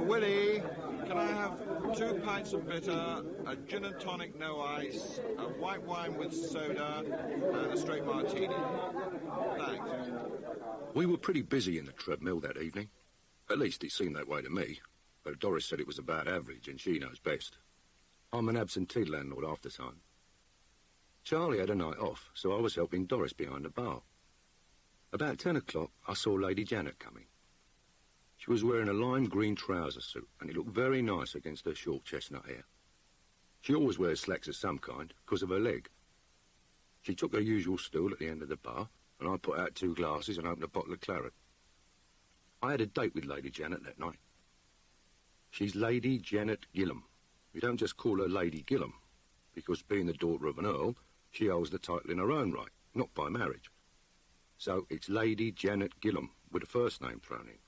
Willie, can I have 2 pints of bitter, a gin and tonic no ice, a white wine with soda, and a straight martini? Thanks. We were pretty busy in the treadmill that evening. At least it seemed that way to me, though Doris said it was about average, and she knows best. I'm an absentee landlord half the time. Charlie had a night off, so I was helping Doris behind the bar. About 10 o'clock, I saw Lady Janet coming. She was wearing a lime green trouser suit, and it looked very nice against her short chestnut hair. She always wears slacks of some kind, because of her leg. She took her usual stool at the end of the bar, and I put out 2 glasses and opened a bottle of claret. I had a date with Lady Janet that night. She's Lady Janet Gillam. You don't just call her Lady Gillam, because being the daughter of an earl, she holds the title in her own right, not by marriage. So it's Lady Janet Gillam, with a first name thrown in.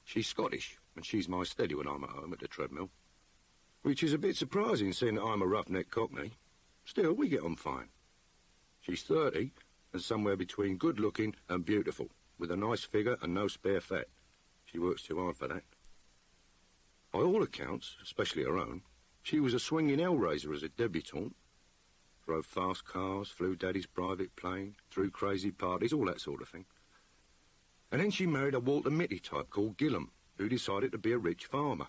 She's Scottish, and she's my steady when I'm at home at the treadmill. Which is a bit surprising, seeing that I'm a roughneck Cockney. Still, we get on fine. She's 30, and somewhere between good-looking and beautiful, with a nice figure and no spare fat. She works too hard for that. By all accounts, especially her own, she was a swinging hell-raiser as a debutante. Drove fast cars, flew Daddy's private plane, threw crazy parties, all that sort of thing. And then she married a Walter Mitty type called Gillam, who decided to be a rich farmer.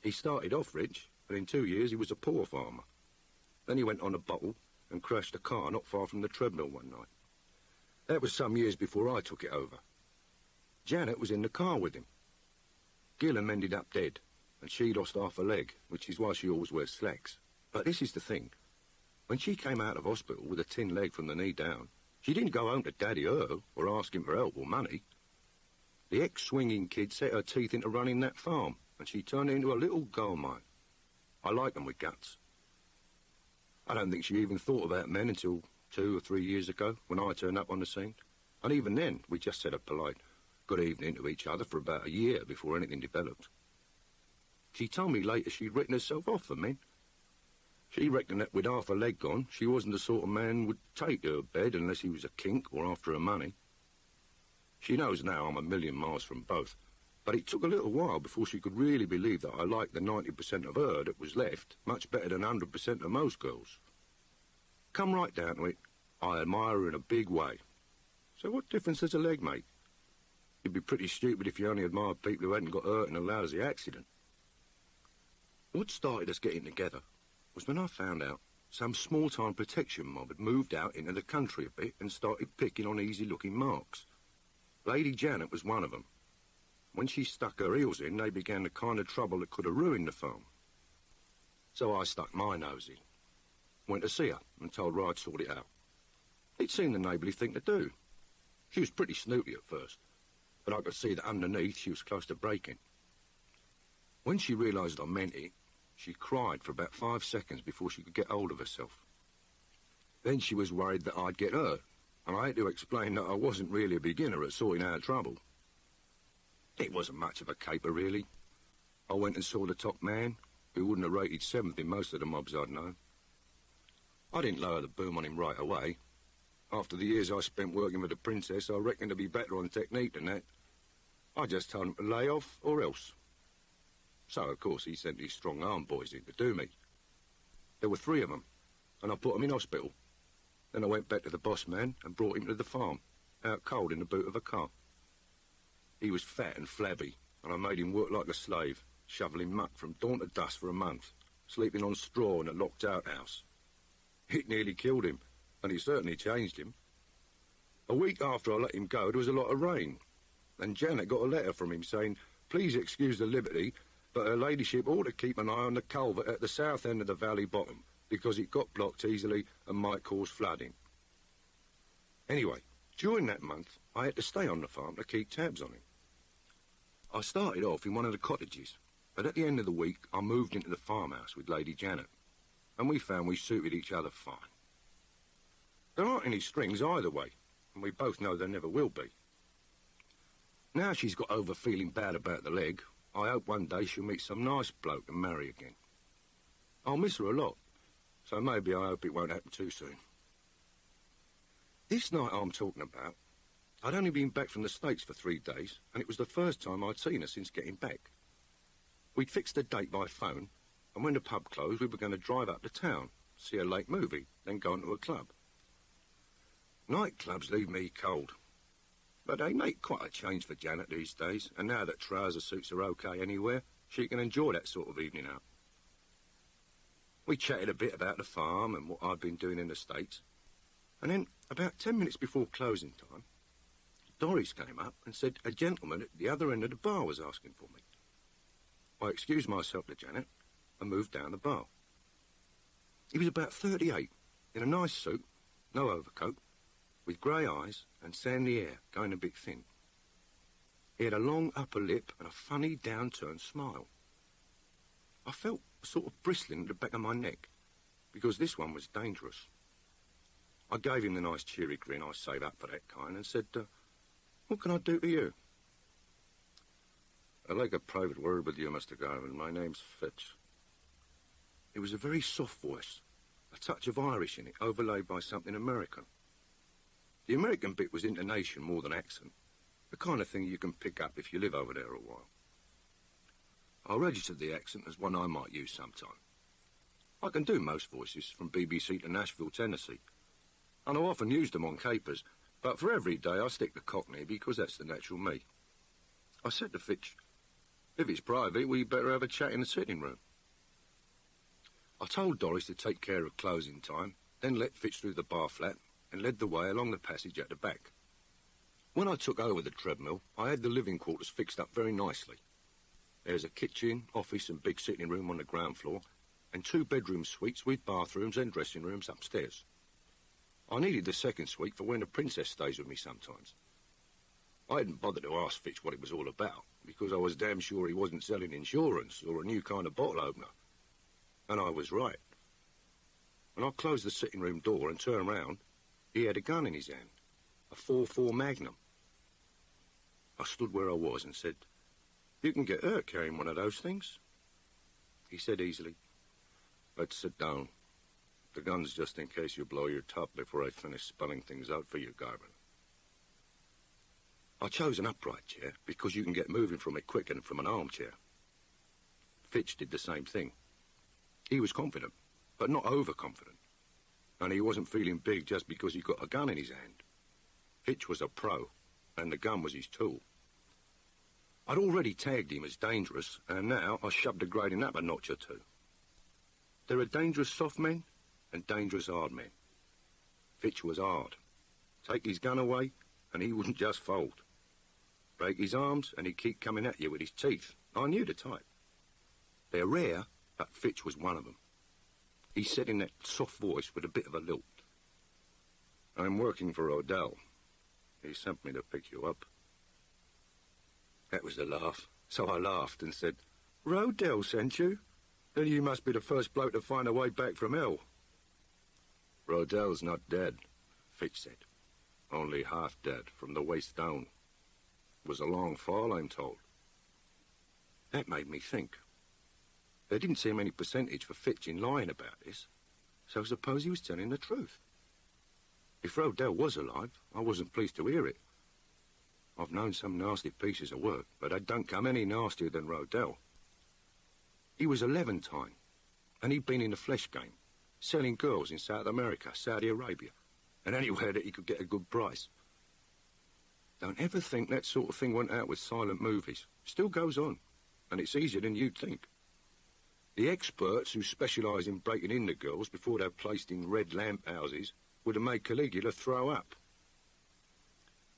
He started off rich, but in 2 years he was a poor farmer. Then he went on a bottle and crashed a car not far from the treadmill one night. That was some years before I took it over. Janet was in the car with him. Gillam ended up dead, and she lost half a leg, which is why she always wears slacks. But this is the thing. When she came out of hospital with a tin leg from the knee down, she didn't go home to Daddy Earl or ask him for help or money. The ex-swinging kid set her teeth into running that farm, and she turned it into a little gold mine. I like them with guts. I don't think she even thought about men until 2 or 3 years ago, when I turned up on the scene. And even then, we just said a polite good evening to each other for about a year before anything developed. She told me later she'd written herself off for men. She reckoned that with half her leg gone, she wasn't the sort of man would take her bed unless he was a kink or after her money. She knows now I'm a million miles from both, but it took a little while before she could really believe that I liked the 90% of her that was left much better than 100% of most girls. Come right down to it, I admire her in a big way. So what difference does a leg make? You'd be pretty stupid if you only admired people who hadn't got hurt in a lousy accident. What started us getting together was when I found out some small-time protection mob had moved out into the country a bit and started picking on easy-looking marks. Lady Janet was one of them. When she stuck her heels in, they began the kind of trouble that could have ruined the farm. So I stuck my nose in. Went to see her and told her I'd sort it out. It seemed the neighbourly thing to do. She was pretty snooty at first, but I could see that underneath she was close to breaking. When she realised I meant it, she cried for about 5 seconds before she could get hold of herself. Then she was worried that I'd get hurt, and I had to explain that I wasn't really a beginner at sorting out trouble. It wasn't much of a caper, really. I went and saw the top man, who wouldn't have rated 7th in most of the mobs I'd known. I didn't lower the boom on him right away. After the years I spent working with the princess, I reckoned to be better on technique than that. I just told him to lay off or else. So, of course, he sent his strong-arm boys in to do me. There were 3 of them, and I put them in hospital. Then I went back to the boss man and brought him to the farm, out cold in the boot of a car. He was fat and flabby, and I made him work like a slave, shoveling muck from dawn to dusk for a month, sleeping on straw in a locked outhouse. It nearly killed him, and it certainly changed him. A week after I let him go, there was a lot of rain, and Janet got a letter from him saying, "Please excuse the liberty, but her ladyship ought to keep an eye on the culvert at the south end of the valley bottom, because it got blocked easily and might cause flooding." Anyway, during that month, I had to stay on the farm to keep tabs on him. I started off in one of the cottages, but at the end of the week, I moved into the farmhouse with Lady Janet, and we found we suited each other fine. There aren't any strings either way, and we both know there never will be. Now she's got over feeling bad about the leg, I hope one day she'll meet some nice bloke and marry again. I'll miss her a lot, so maybe I hope it won't happen too soon. This night I'm talking about, I'd only been back from the States for 3 days, and it was the first time I'd seen her since getting back. We'd fixed a date by phone, and when the pub closed, we were going to drive up to town, see a late movie, then go into a club. Nightclubs leave me cold. But they make quite a change for Janet these days, and now that trouser suits are okay anywhere, she can enjoy that sort of evening out. We chatted a bit about the farm and what I'd been doing in the States, and then, about 10 minutes before closing time, Doris came up and said a gentleman at the other end of the bar was asking for me. I excused myself to Janet and moved down the bar. He was about 38, in a nice suit, no overcoat, with grey eyes and sandy hair going a bit thin. He had a long upper lip and a funny down-turned smile. I felt sort of bristling at the back of my neck, because this one was dangerous. I gave him the nice cheery grin I save up for that kind and said, what can I do to you? I'd like a private word with you, Mr. Garvin. My name's Fitch. It was a very soft voice, a touch of Irish in it, overlaid by something American. The American bit was intonation more than accent, the kind of thing you can pick up if you live over there a while. I registered the accent as one I might use sometime. I can do most voices, from BBC to Nashville, Tennessee, and I often use them on capers, but for every day I stick to Cockney because that's the natural me. I said to Fitch, if it's private, we better have a chat in the sitting room. I told Doris to take care of closing time, then let Fitch through the bar flat and led the way along the passage at the back. When I took over the treadmill, I had the living quarters fixed up very nicely. There's a kitchen, office and big sitting room on the ground floor, and 2 bedroom suites with bathrooms and dressing rooms upstairs. I needed the second suite for when the princess stays with me sometimes. I hadn't bothered to ask Fitch what it was all about, because I was damn sure he wasn't selling insurance or a new kind of bottle opener. And I was right. When I closed the sitting room door and turned round, he had a gun in his hand, a 4.4 Magnum. I stood where I was and said, you can get hurt carrying one of those things. He said easily, let's sit down. The gun's just in case you blow your top before I finish spelling things out for you, Garvin. I chose an upright chair because you can get moving from it quicker than from an armchair. Fitch did the same thing. He was confident, but not overconfident. And he wasn't feeling big just because he got a gun in his hand. Fitch was a pro, and the gun was his tool. I'd already tagged him as dangerous, and now I shoved the grading up a notch or two. There are dangerous soft men and dangerous hard men. Fitch was hard. Take his gun away, and he wouldn't just fold. Break his arms, and he'd keep coming at you with his teeth. I knew the type. They're rare, but Fitch was one of them. He said in that soft voice with a bit of a lilt, I'm working for Odell. He sent me to pick you up. That was the laugh, so I laughed and said, Rodell sent you? Then you must be the first bloke to find a way back from hell. Rodell's not dead, Fitch said. Only half dead, from the waist down. It was a long fall, I'm told. That made me think. There didn't seem any percentage for Fitch in lying about this, so suppose he was telling the truth. If Rodell was alive, I wasn't pleased to hear it. I've known some nasty pieces of work, but they don't come any nastier than Rodell. He was a Levantine, and he'd been in the flesh game, selling girls in South America, Saudi Arabia, and anywhere that he could get a good price. Don't ever think that sort of thing went out with silent movies. Still goes on, and it's easier than you'd think. The experts who specialise in breaking in the girls before they're placed in red lamp houses would have made Caligula throw up.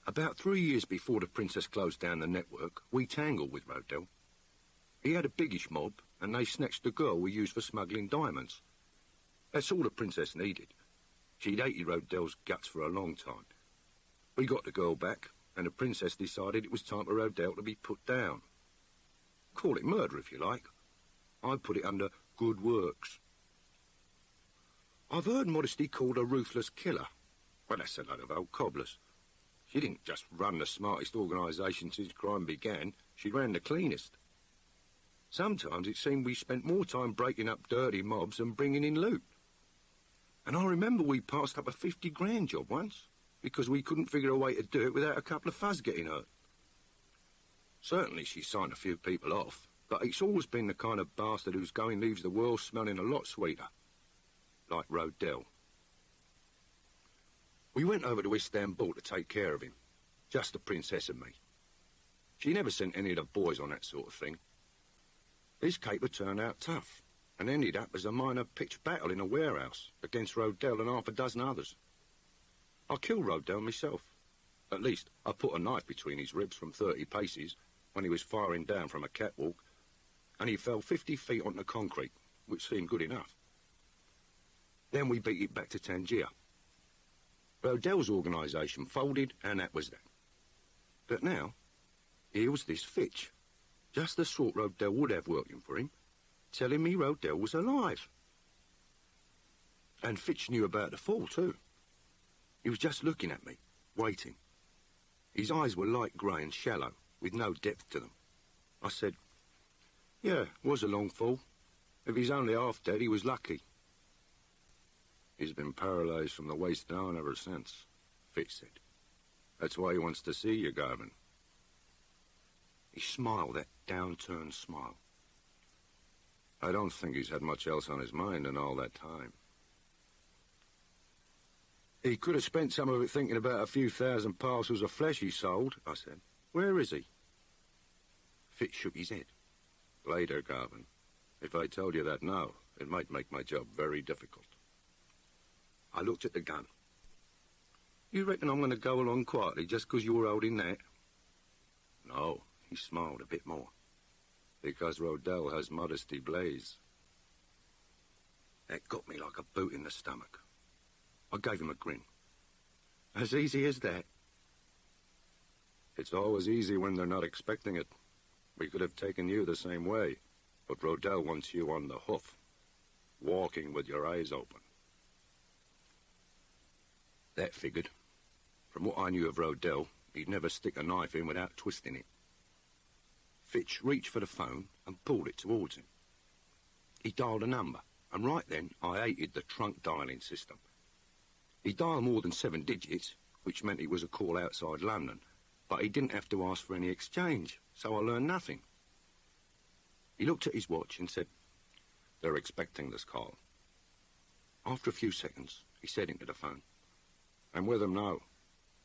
About 3 years before the Princess closed down the network, we tangled with Rodell. He had a biggish mob, and they snatched the girl we used for smuggling diamonds. That's all the Princess needed. She'd hated Rodell's guts for a long time. We got the girl back, and the Princess decided it was time for Rodell to be put down. Call it murder, if you like. I put it under good works. I've heard Modesty called a ruthless killer. Well, that's a load of old cobblers. She didn't just run the smartest organisation since crime began. She ran the cleanest. Sometimes it seemed we spent more time breaking up dirty mobs than bringing in loot. And I remember we passed up a 50 grand job once. because we couldn't figure a way to do it without a couple of fuzz getting hurt. Certainly she signed a few people off, but it's always been the kind of bastard whose going leaves the world smelling a lot sweeter. Like Rodell. We went over to Istanbul to take care of him. Just the princess and me. She never sent any of the boys on that sort of thing. His caper turned out tough, and ended up as a minor pitched battle in a warehouse against Rodell and half a dozen others. I killed Rodell myself. At least, I put a knife between his ribs from 30 paces when he was firing down from a catwalk, and he fell 50 feet onto concrete, which seemed good enough. Then we beat it back to Tangier. Rodell's organisation folded, and that was that. But now, here was this Fitch, just the sort Rodell would have working for him, telling me Rodell was alive. And Fitch knew about the fall, too. He was just looking at me, waiting. His eyes were light grey and shallow, with no depth to them. I said, yeah, was a long fall. If he's only half dead, he was lucky. He's been paralysed from the waist down ever since, Fitch said. That's why he wants to see you, Garvin. He smiled, that downturned smile. I don't think he's had much else on his mind in all that time. He could have spent some of it thinking about a few thousand parcels of flesh he sold, I said. Where is he? Fitch shook his head. Later, Garvin. If I told you that now, it might make my job very difficult. I looked at the gun. You reckon I'm going to go along quietly just because you're holding that? No, he smiled a bit more. Because Rodell has Modesty Blaise. That got me like a boot in the stomach. I gave him a grin. As easy as that? It's always easy when they're not expecting it. We could have taken you the same way, but Rodell wants you on the hoof, walking with your eyes open. That figured. From what I knew of Rodell, he'd never stick a knife in without twisting it. Fitch reached for the phone and pulled it towards him. He dialed a number, and right then I hated the trunk dialing system. He dialed more than 7 digits, which meant it was a call outside London, but he didn't have to ask for any exchange, so I learned nothing. He looked at his watch and said, "They're expecting this call." After a few seconds, he said into the phone, "I'm with them now.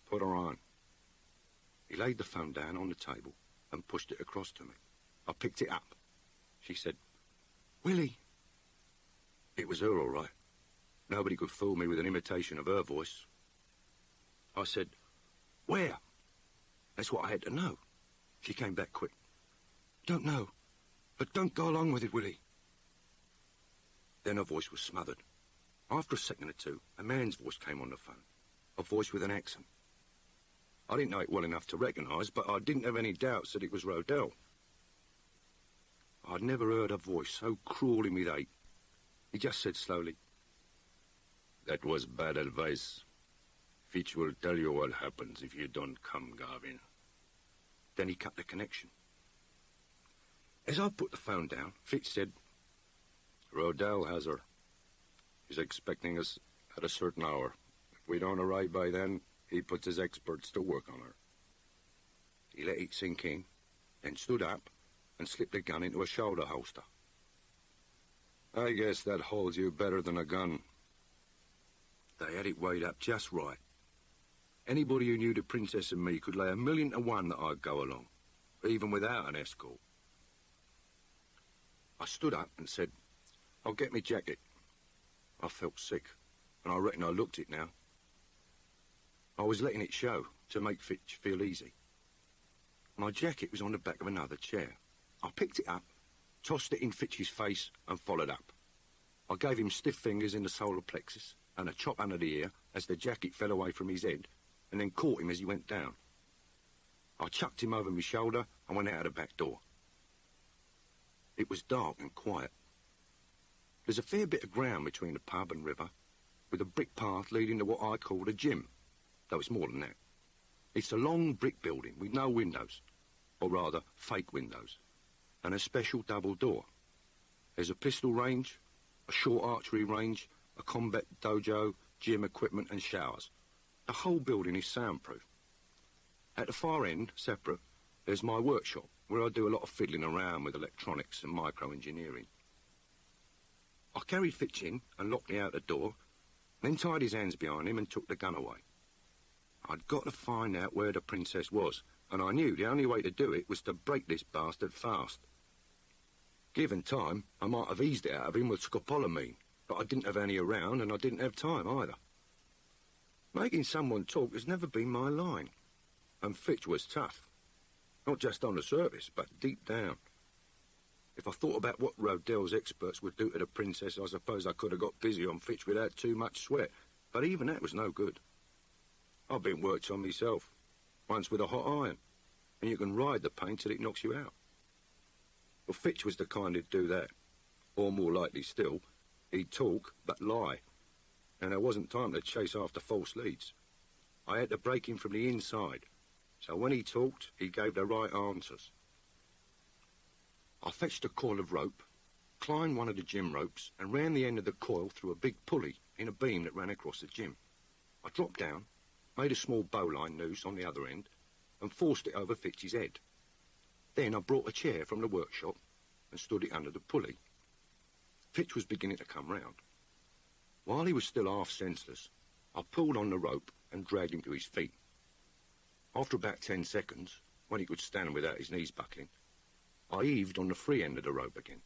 Put her on." He laid the phone down on the table and pushed it across to me. I picked it up. She said, "Willie." It was her, all right. Nobody could fool me with an imitation of her voice. I said, "Where?" That's what I had to know. She came back quick. "Don't know, but don't go along with it, Willie." Then her voice was smothered. After a second or two, a man's voice came on the phone, a voice with an accent. I didn't know it well enough to recognise, but I didn't have any doubts that it was Rodell. I'd never heard a voice so crawling with hate. He just said slowly, "That was bad advice. Fitch will tell you what happens if you don't come, Garvin." Then he cut the connection. As I put the phone down, Fitch said, "Rodell has her. He's expecting us at a certain hour. If we don't arrive by then, he puts his experts to work on her." He let it sink in, then stood up and slipped the gun into a shoulder holster. "I guess that holds you better than a gun." They had it weighed up just right. Anybody who knew the princess and me could lay 1,000,000 to 1 that I'd go along, even without an escort. I stood up and said, "I'll get me jacket." I felt sick, and I reckon I looked it now. I was letting it show, to make Fitch feel easy. My jacket was on the back of another chair. I picked it up, tossed it in Fitch's face, and followed up. I gave him stiff fingers in the solar plexus, and a chop under the ear as the jacket fell away from his head, and then caught him as he went down. I chucked him over my shoulder and went out the back door. It was dark and quiet. There's a fair bit of ground between the pub and river, with a brick path leading to what I called a gym, though it's more than that. It's a long brick building with no windows, or rather fake windows, and a special double door. There's a pistol range, a short archery range, a combat dojo, gym equipment and showers. The whole building is soundproof. At the far end, separate, there's my workshop, where I do a lot of fiddling around with electronics and micro-engineering. I carried Fitch in and locked me out the door, then tied his hands behind him and took the gun away. I'd got to find out where the princess was, and I knew the only way to do it was to break this bastard fast. Given time, I might have eased it out of him with scopolamine, but I didn't have any around and I didn't have time either. Making someone talk has never been my line, and Fitch was tough. Not just on the surface, but deep down. If I thought about what Rodell's experts would do to the princess, I suppose I could have got busy on Fitch without too much sweat, but even that was no good. I've been worked on myself, once with a hot iron, and you can ride the pain till it knocks you out. Well, Fitch was the kind who'd do that, or more likely still, he'd talk but lie, and there wasn't time to chase after false leads. I had to break him from the inside, so when he talked, he gave the right answers. I fetched a coil of rope, climbed one of the gym ropes, and ran the end of the coil through a big pulley in a beam that ran across the gym. I dropped down, made a small bowline noose on the other end, and forced it over Fitch's head. Then I brought a chair from the workshop and stood it under the pulley. Fitch was beginning to come round. While he was still half senseless, I pulled on the rope and dragged him to his feet. After about 10 seconds, when he could stand without his knees buckling, I heaved on the free end of the rope again.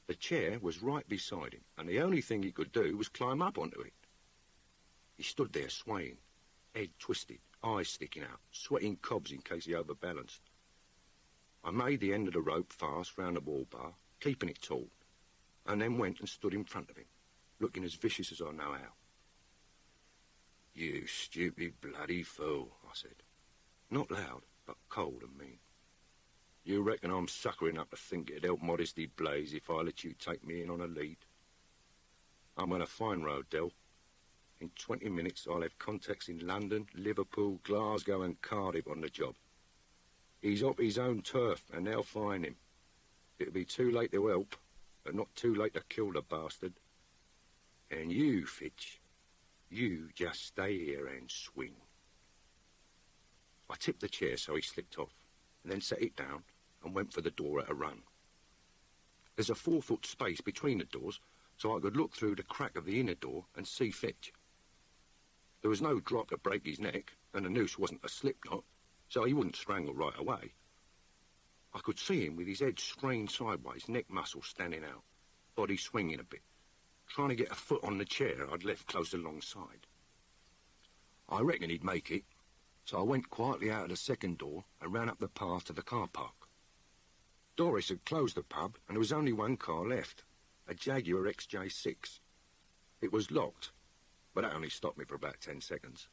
The chair was right beside him, and the only thing he could do was climb up onto it. He stood there swaying, head twisted, eyes sticking out, sweating cobs in case he overbalanced. I made the end of the rope fast round the wall bar, keeping it taut, and then went and stood in front of him, looking as vicious as I know how. "You stupid bloody fool," I said. Not loud, but cold and mean. "You reckon I'm suckering up to think it'd help Modesty Blaise if I let you take me in on a lead? I'm going to find Rodell. In 20 minutes I'll have contacts in London, Liverpool, Glasgow and Cardiff on the job. He's off his own turf and they'll find him. It'll be too late to help, but not too late to kill the bastard. And you, Fitch, you just stay here and swing." I tipped the chair so he slipped off, and then set it down and went for the door at a run. There's a 4-foot space between the doors, so I could look through the crack of the inner door and see Fitch. There was no drop to break his neck, and the noose wasn't a slip knot, so he wouldn't strangle right away. I could see him with his head strained sideways, neck muscles standing out, body swinging a bit, trying to get a foot on the chair I'd left close alongside. I reckoned he'd make it, so I went quietly out of the second door and ran up the path to the car park. Doris had closed the pub, and there was only one car left, a Jaguar XJ6. It was locked, but that only stopped me for about 10 seconds.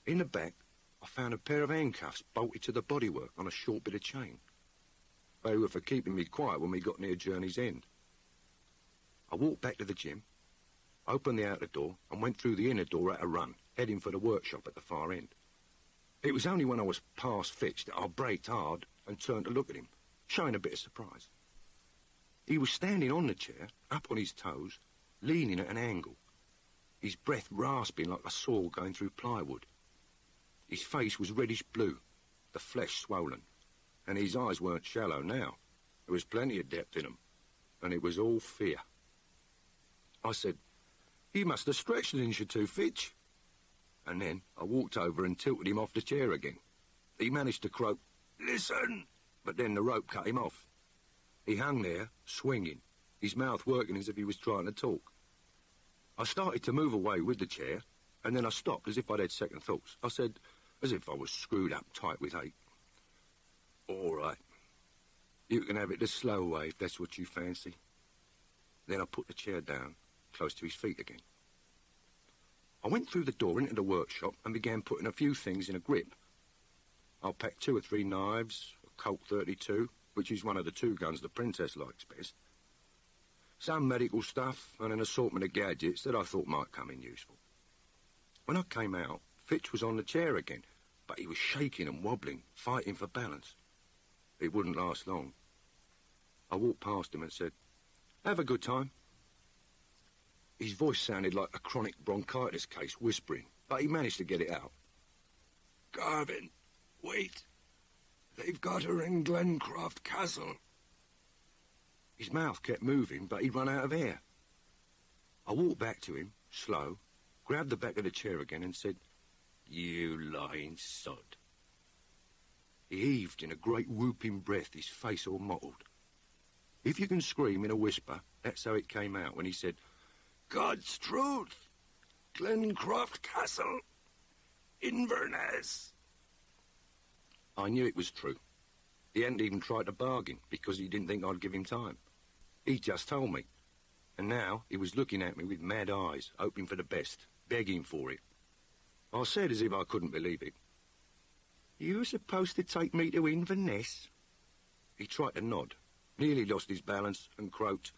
In the back, I found a pair of handcuffs bolted to the bodywork on a short bit of chain. They were for keeping me quiet when we got near Journey's End. I walked back to the gym, opened the outer door, and went through the inner door at a run, heading for the workshop at the far end. It was only when I was past Fitch that I braked hard and turned to look at him, showing a bit of surprise. He was standing on the chair, up on his toes, leaning at an angle, his breath rasping like a saw going through plywood. His face was reddish blue, the flesh swollen, and his eyes weren't shallow now. There was plenty of depth in them, and it was all fear. I said, "You must have stretched an inch or two, Fitch." And then I walked over and tilted him off the chair again. He managed to croak, "Listen!" but then the rope cut him off. He hung there, swinging, his mouth working as if he was trying to talk. I started to move away with the chair, and then I stopped as if I'd had second thoughts. I said, as if I was screwed up tight with hate, "All right, you can have it the slow way if that's what you fancy." Then I put the chair down, close to his feet again. I went through the door into the workshop and began putting a few things in a grip. I packed 2 or 3 knives, a Colt 32, which is one of the 2 guns the Princess likes best, some medical stuff, and an assortment of gadgets that I thought might come in useful. When I came out, Fitch was on the chair again, but he was shaking and wobbling, fighting for balance. It wouldn't last long. I walked past him and said, "Have a good time." His voice sounded like a chronic bronchitis case whispering, but he managed to get it out. "Garvin, wait. They've got her in Glencroft Castle." His mouth kept moving, but he'd run out of air. I walked back to him, slow, grabbed the back of the chair again and said, "You lying sod." He heaved in a great whooping breath, his face all mottled. If you can scream in a whisper, that's how it came out when he said, "God's truth, Glencroft Castle, Inverness." I knew it was true. He hadn't even tried to bargain because he didn't think I'd give him time. He just told me. And now he was looking at me with mad eyes, hoping for the best, begging for it. I said as if I couldn't believe it, "You were supposed to take me to Inverness?" He tried to nod, nearly lost his balance and croaked,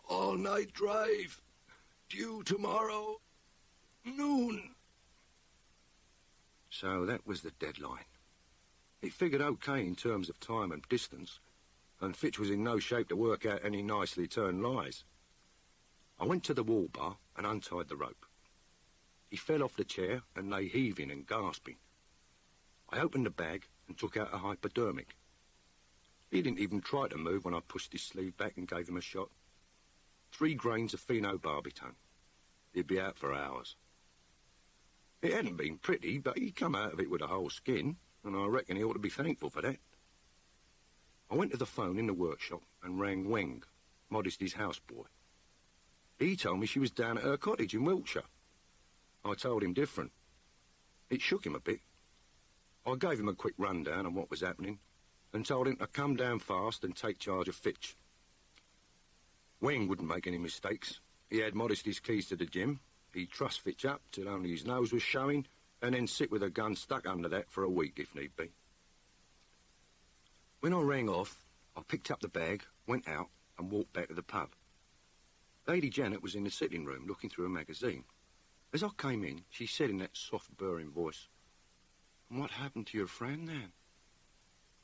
"All-night drive, due tomorrow, noon." So that was the deadline. It figured okay in terms of time and distance, and Fitch was in no shape to work out any nicely turned lies. I went to the wall bar and untied the rope. He fell off the chair and lay heaving and gasping. I opened the bag and took out a hypodermic. He didn't even try to move when I pushed his sleeve back and gave him a shot. 3 grains of phenobarbital. He'd be out for hours. It hadn't been pretty, but he'd come out of it with a whole skin, and I reckon he ought to be thankful for that. I went to the phone in the workshop and rang Weng, Modesty's houseboy. He told me she was down at her cottage in Wiltshire. I told him different. It shook him a bit. I gave him a quick rundown on what was happening and told him to come down fast and take charge of Fitch. Weng wouldn't make any mistakes. He had Modesty's keys to the gym. He'd truss Fitch up till only his nose was showing and then sit with a gun stuck under that for a week if need be. When I rang off, I picked up the bag, went out and walked back to the pub. Lady Janet was in the sitting room looking through a magazine. As I came in, she said in that soft, burring voice, "And what happened to your friend, then?"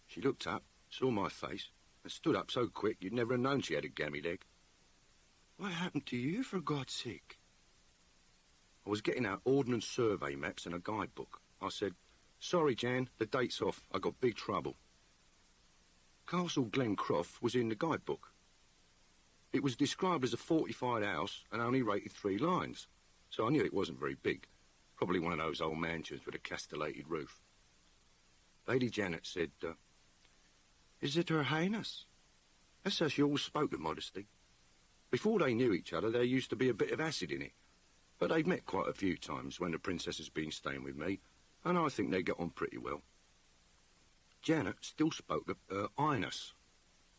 She looked up, saw my face, and stood up so quick you'd never have known she had a gammy leg. "What happened to you, for God's sake?" I was getting out ordnance survey maps and a guidebook. I said, "Sorry, Jan, the date's off. I got big trouble." Castle Glencroft was in the guidebook. It was described as a fortified house and only rated 3 lines, so I knew it wasn't very big. Probably one of those old mansions with a castellated roof. Lady Janet said, "Is it Her Highness?" That's how she always spoke of Modesty. Before they knew each other, there used to be a bit of acid in it. But they've met quite a few times when the princess has been staying with me, and I think they get on pretty well. Janet still spoke of Her Highness,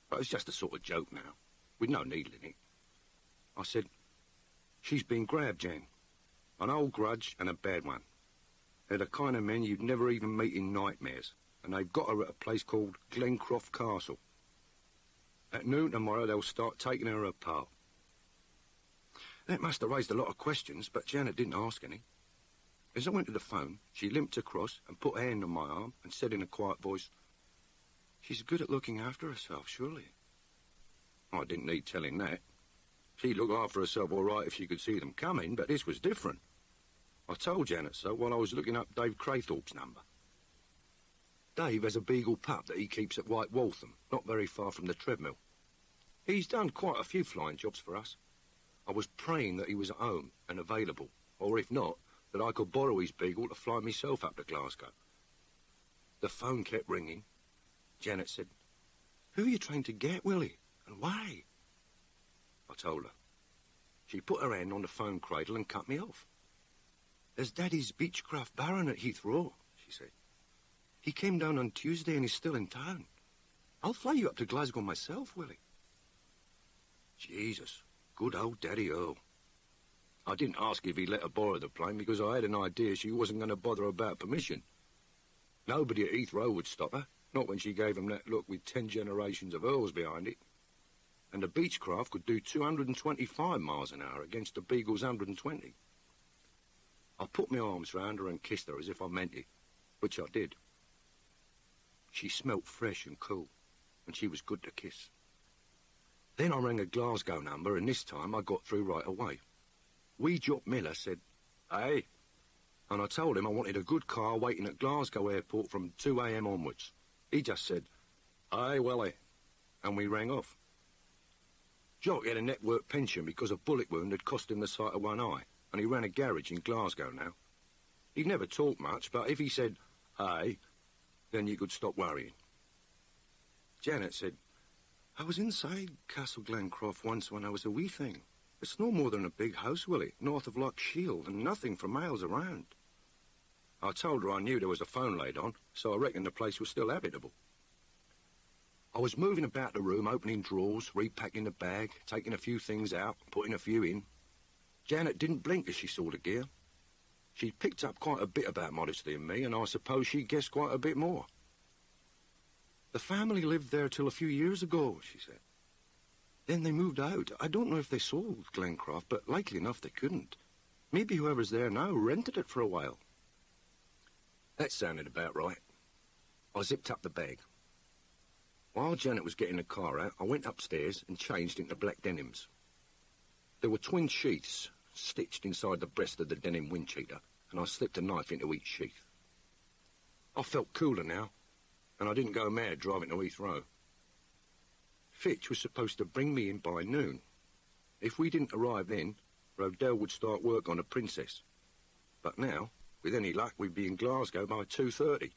but it's just a sort of joke now, with no needle in it. I said, "She's been grabbed, Jan. An old grudge and a bad one. They're the kind of men you'd never even meet in nightmares, and they've got her at a place called Glencroft Castle. At noon tomorrow they'll start taking her apart." That must have raised a lot of questions, but Janet didn't ask any. As I went to the phone, she limped across and put a hand on my arm and said in a quiet voice, "She's good at looking after herself, surely." I didn't need telling that. She'd look after herself all right if she could see them coming, but this was different. I told Janet so while I was looking up Dave Craythorpe's number. Dave has a beagle pup that he keeps at White Waltham, not very far from the treadmill. He's done quite a few flying jobs for us. I was praying that he was at home and available, or if not, that I could borrow his beagle to fly myself up to Glasgow. The phone kept ringing. Janet said, "Who are you trying to get, Willie, and why?" I told her. She put her hand on the phone cradle and cut me off. "There's Daddy's Beechcraft Baron at Heathrow," she said. "He came down on Tuesday and is still in town. I'll fly you up to Glasgow myself, Willie." Jesus, good old Daddy Earl. I didn't ask if he'd let her borrow the plane because I had an idea she wasn't going to bother about permission. Nobody at Heathrow would stop her, not when she gave him that look with 10 generations of Earls behind it. And the Beechcraft could do 225 miles an hour against the Beagle's 120. I put my arms round her and kissed her as if I meant it, which I did. She smelt fresh and cool, and she was good to kiss. Then I rang a Glasgow number, and this time I got through right away. Wee Jock Miller said, "Hey, and I told him I wanted a good car waiting at Glasgow Airport from 2 a.m. onwards. He just said, "Aye, Willie," and we rang off. Jock had a network pension because a bullet wound had cost him the sight of one eye, and he ran a garage in Glasgow now. He'd never talked much, but if he said, "Aye," then you could stop worrying. Janet said, "I was inside Castle Glencroft once when I was a wee thing. It's no more than a big house, Willie, north of Loch Shield, and nothing for miles around." I told her I knew there was a phone laid on, so I reckoned the place was still habitable. I was moving about the room, opening drawers, repacking the bag, taking a few things out, putting a few in. Janet didn't blink as she saw the gear. She'd picked up quite a bit about Modesty and me, and I suppose she guessed quite a bit more. "The family lived there till a few years ago," she said. "Then they moved out. I don't know if they sold Glencroft, but likely enough they couldn't. Maybe whoever's there now rented it for a while." That sounded about right. I zipped up the bag. While Janet was getting the car out, I went upstairs and changed into black denims. There were twin sheaths stitched inside the breast of the denim wind cheater, and I slipped a knife into each sheath. I felt cooler now, and I didn't go mad driving to Heathrow. Fitch was supposed to bring me in by noon. If we didn't arrive then, Rodell would start work on the Princess. But now, with any luck, we'd be in Glasgow by 2:30,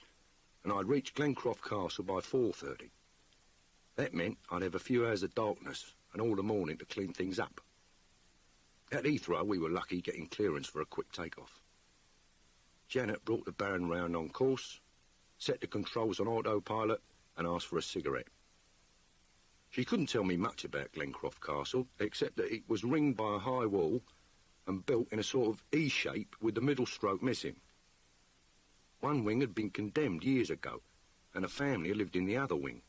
and I'd reach Glencroft Castle by 4:30. That meant I'd have a few hours of darkness and all the morning to clean things up. At Heathrow, we were lucky getting clearance for a quick takeoff. Janet brought the Baron round on course, set the controls on autopilot, and asked for a cigarette. She couldn't tell me much about Glencroft Castle, except that it was ringed by a high wall and built in a sort of E shape with the middle stroke missing. One wing had been condemned years ago, and a family lived in the other wing.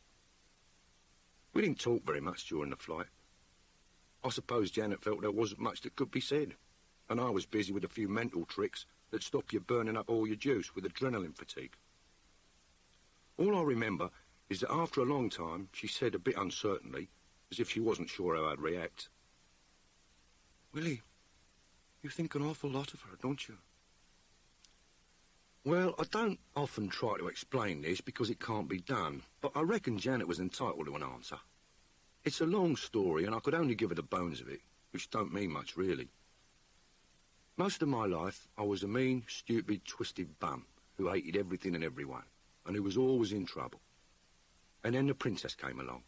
We didn't talk very much during the flight. I suppose Janet felt there wasn't much that could be said, and I was busy with a few mental tricks that stop you burning up all your juice with adrenaline fatigue. All I remember is that after a long time, she said a bit uncertainly, as if she wasn't sure how I'd react, "Willie, you think an awful lot of her, don't you?" Well, I don't often try to explain this because it can't be done, but I reckon Janet was entitled to an answer. It's a long story, and I could only give her the bones of it, which don't mean much, really. Most of my life, I was a mean, stupid, twisted bum who hated everything and everyone, and who was always in trouble. And then the Princess came along.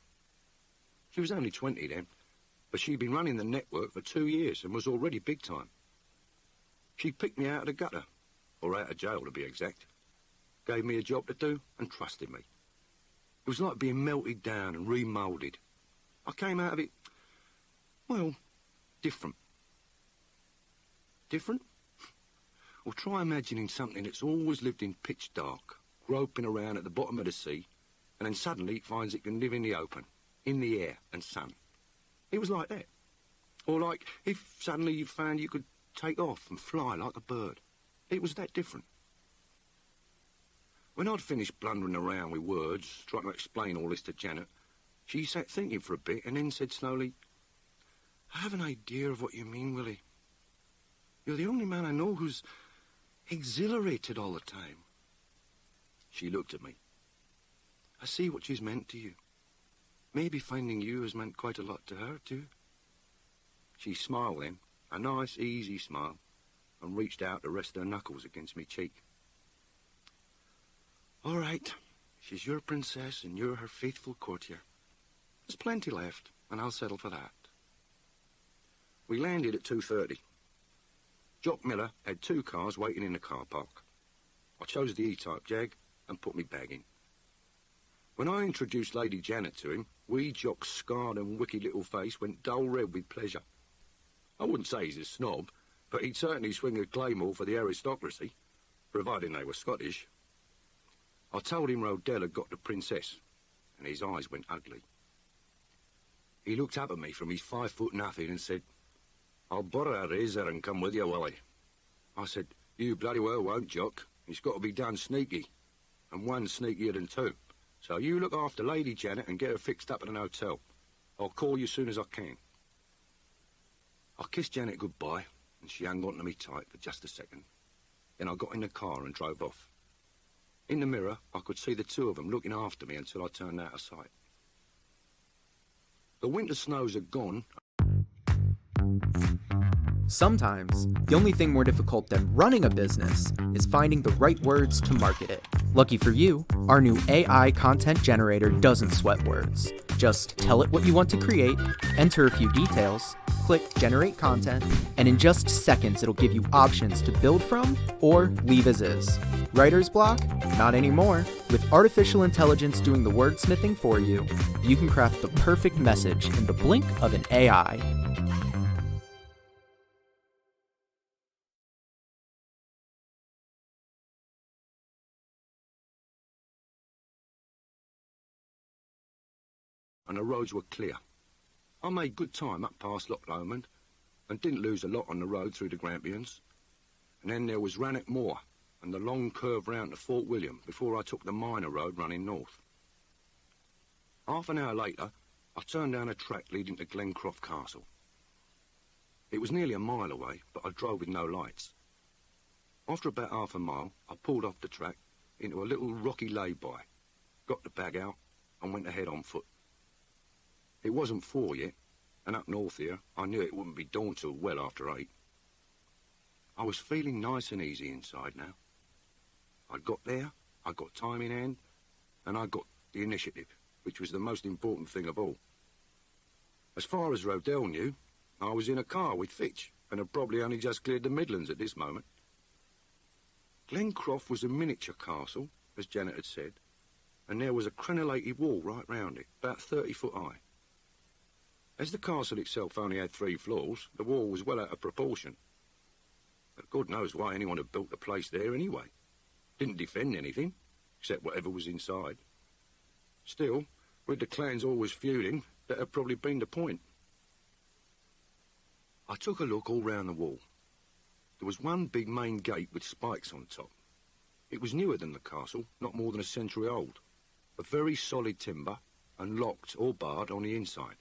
She was only 20 then, but she'd been running the network for 2 years and was already big time. She picked me out of the gutter, or out of jail to be exact, gave me a job to do and trusted me. It was like being melted down and remoulded. I came out of it, well, different. Different? Well, try imagining something that's always lived in pitch dark, groping around at the bottom of the sea, and then suddenly it finds it can live in the open, in the air and sun. It was like that. Or like if suddenly you found you could take off and fly like a bird. It was that different. When I'd finished blundering around with words, trying to explain all this to Janet, she sat thinking for a bit and then said slowly, "I have an idea of what you mean, Willie. You're the only man I know who's exhilarated all the time." She looked at me. "I see what she's meant to you. Maybe finding you has meant quite a lot to her, too." She smiled then, a nice, easy smile, and reached out to rest her knuckles against me cheek. "All right, she's your princess and you're her faithful courtier. There's plenty left, and I'll settle for that." We landed at 2:30. Jock Miller had 2 cars waiting in the car park. I chose the E-type Jag and put me bag in. When I introduced Lady Janet to him, wee Jock's scarred and wicked little face went dull red with pleasure. I wouldn't say he's a snob, but he'd certainly swing a claymore for the aristocracy, providing they were Scottish. I told him Rodell had got the Princess, and his eyes went ugly. He looked up at me from his 5 foot nothing and said, "I'll borrow a razor and come with you, Willie." I said, "You bloody well won't, Jock. It's got to be done sneaky, and one sneakier than 2. So you look after Lady Janet and get her fixed up at an hotel. I'll call you as soon as I can." I kissed Janet goodbye, and she hung on to me tight for just a second. Then I got in the car and drove off. In the mirror, I could see the two of them looking after me until I turned out of sight. The winter snows are gone. Sometimes, the only thing more difficult than running a business is finding the right words to market it. Lucky for you, our new AI content generator doesn't sweat words. Just tell it what you want to create, enter a few details, click Generate Content, and in just seconds it'll give you options to build from or leave as is. Writer's block? Not anymore. With artificial intelligence doing the wordsmithing for you, you can craft the perfect message in the blink of an AI. And the roads were clear. I made good time up past Loch Lomond and didn't lose a lot on the road through the Grampians. And then there was Rannoch Moor and the long curve round to Fort William before I took the minor road running north. Half an hour later, I turned down a track leading to Glencroft Castle. It was nearly a mile away, but I drove with no lights. After about half a mile, I pulled off the track into a little rocky lay-by, got the bag out and went ahead on foot. It wasn't 4 yet, and up north here, I knew it wouldn't be dawn till well after 8. I was feeling nice and easy inside now. I'd got there, I got time in hand, and I got the initiative, which was the most important thing of all. As far as Rodell knew, I was in a car with Fitch, and had probably only just cleared the Midlands at this moment. Glencroft was a miniature castle, as Janet had said, and there was a crenellated wall right round it, about 30 foot high. As the castle itself only had 3 floors, the wall was well out of proportion. But God knows why anyone had built the place there anyway. Didn't defend anything, except whatever was inside. Still, with the clans always feuding, that had probably been the point. I took a look all round the wall. There was one big main gate with spikes on top. It was newer than the castle, not more than a century old. Of very solid timber, and locked or barred on the inside.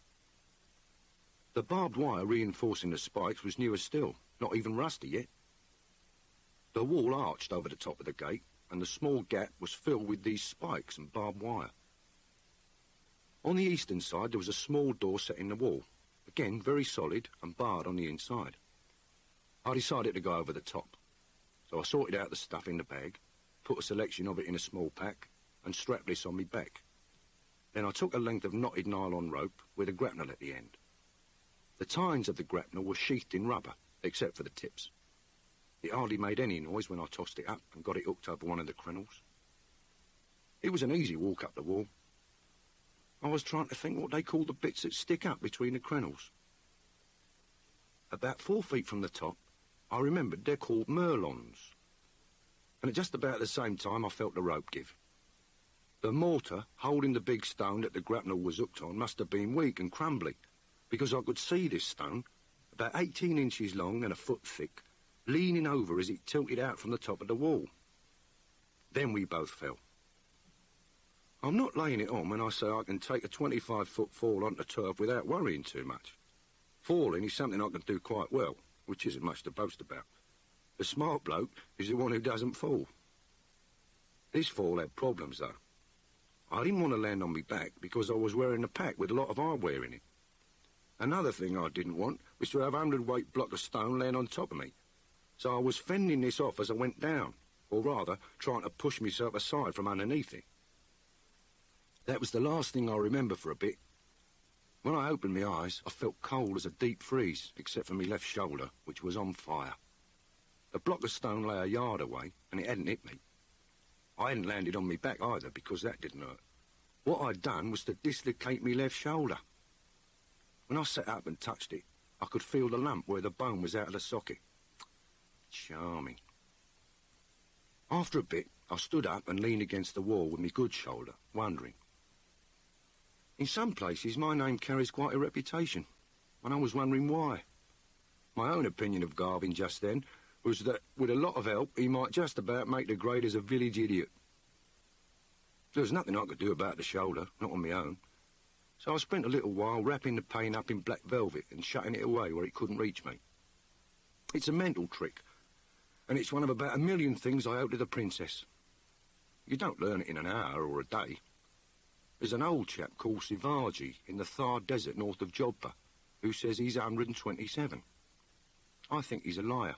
The barbed wire reinforcing the spikes was newer still, not even rusty yet. The wall arched over the top of the gate, and the small gap was filled with these spikes and barbed wire. On the eastern side there was a small door set in the wall, again very solid and barred on the inside. I decided to go over the top, so I sorted out the stuff in the bag, put a selection of it in a small pack, and strapped this on me back. Then I took a length of knotted nylon rope with a grapnel at the end. The tines of the grapnel were sheathed in rubber, except for the tips. It hardly made any noise when I tossed it up and got it hooked over one of the crenels. It was an easy walk up the wall. I was trying to think what they call the bits that stick up between the crenels. About 4 feet from the top, I remembered they're called merlons. And at just about the same time I felt the rope give. The mortar holding the big stone that the grapnel was hooked on must have been weak and crumbly, because I could see this stone, about 18 inches long and a foot thick, leaning over as it tilted out from the top of the wall. Then we both fell. I'm not laying it on when I say I can take a 25-foot fall onto turf without worrying too much. Falling is something I can do quite well, which isn't much to boast about. The smart bloke is the one who doesn't fall. This fall had problems, though. I didn't want to land on me back because I was wearing a pack with a lot of hardware in it. Another thing I didn't want was to have a 100-weight block of stone laying on top of me. So I was fending this off as I went down, or rather, trying to push myself aside from underneath it. That was the last thing I remember for a bit. When I opened my eyes, I felt cold as a deep freeze, except for my left shoulder, which was on fire. The block of stone lay a yard away, and it hadn't hit me. I hadn't landed on me back either, because that didn't hurt. What I'd done was to dislocate me left shoulder. When I sat up and touched it, I could feel the lump where the bone was out of the socket. Charming. After a bit, I stood up and leaned against the wall with my good shoulder, wondering. In some places, my name carries quite a reputation, and I was wondering why. My own opinion of Garvin just then was that, with a lot of help, he might just about make the grade as a village idiot. There was nothing I could do about the shoulder, not on my own. So I spent a little while wrapping the pain up in black velvet and shutting it away where it couldn't reach me. It's a mental trick, And it's one of about 1,000,000 things I owe to the princess. You don't learn it in an hour or a day. There's an old chap called Sivaji in the Thaw Desert north of Jodhpur who says he's 127. I think he's a liar.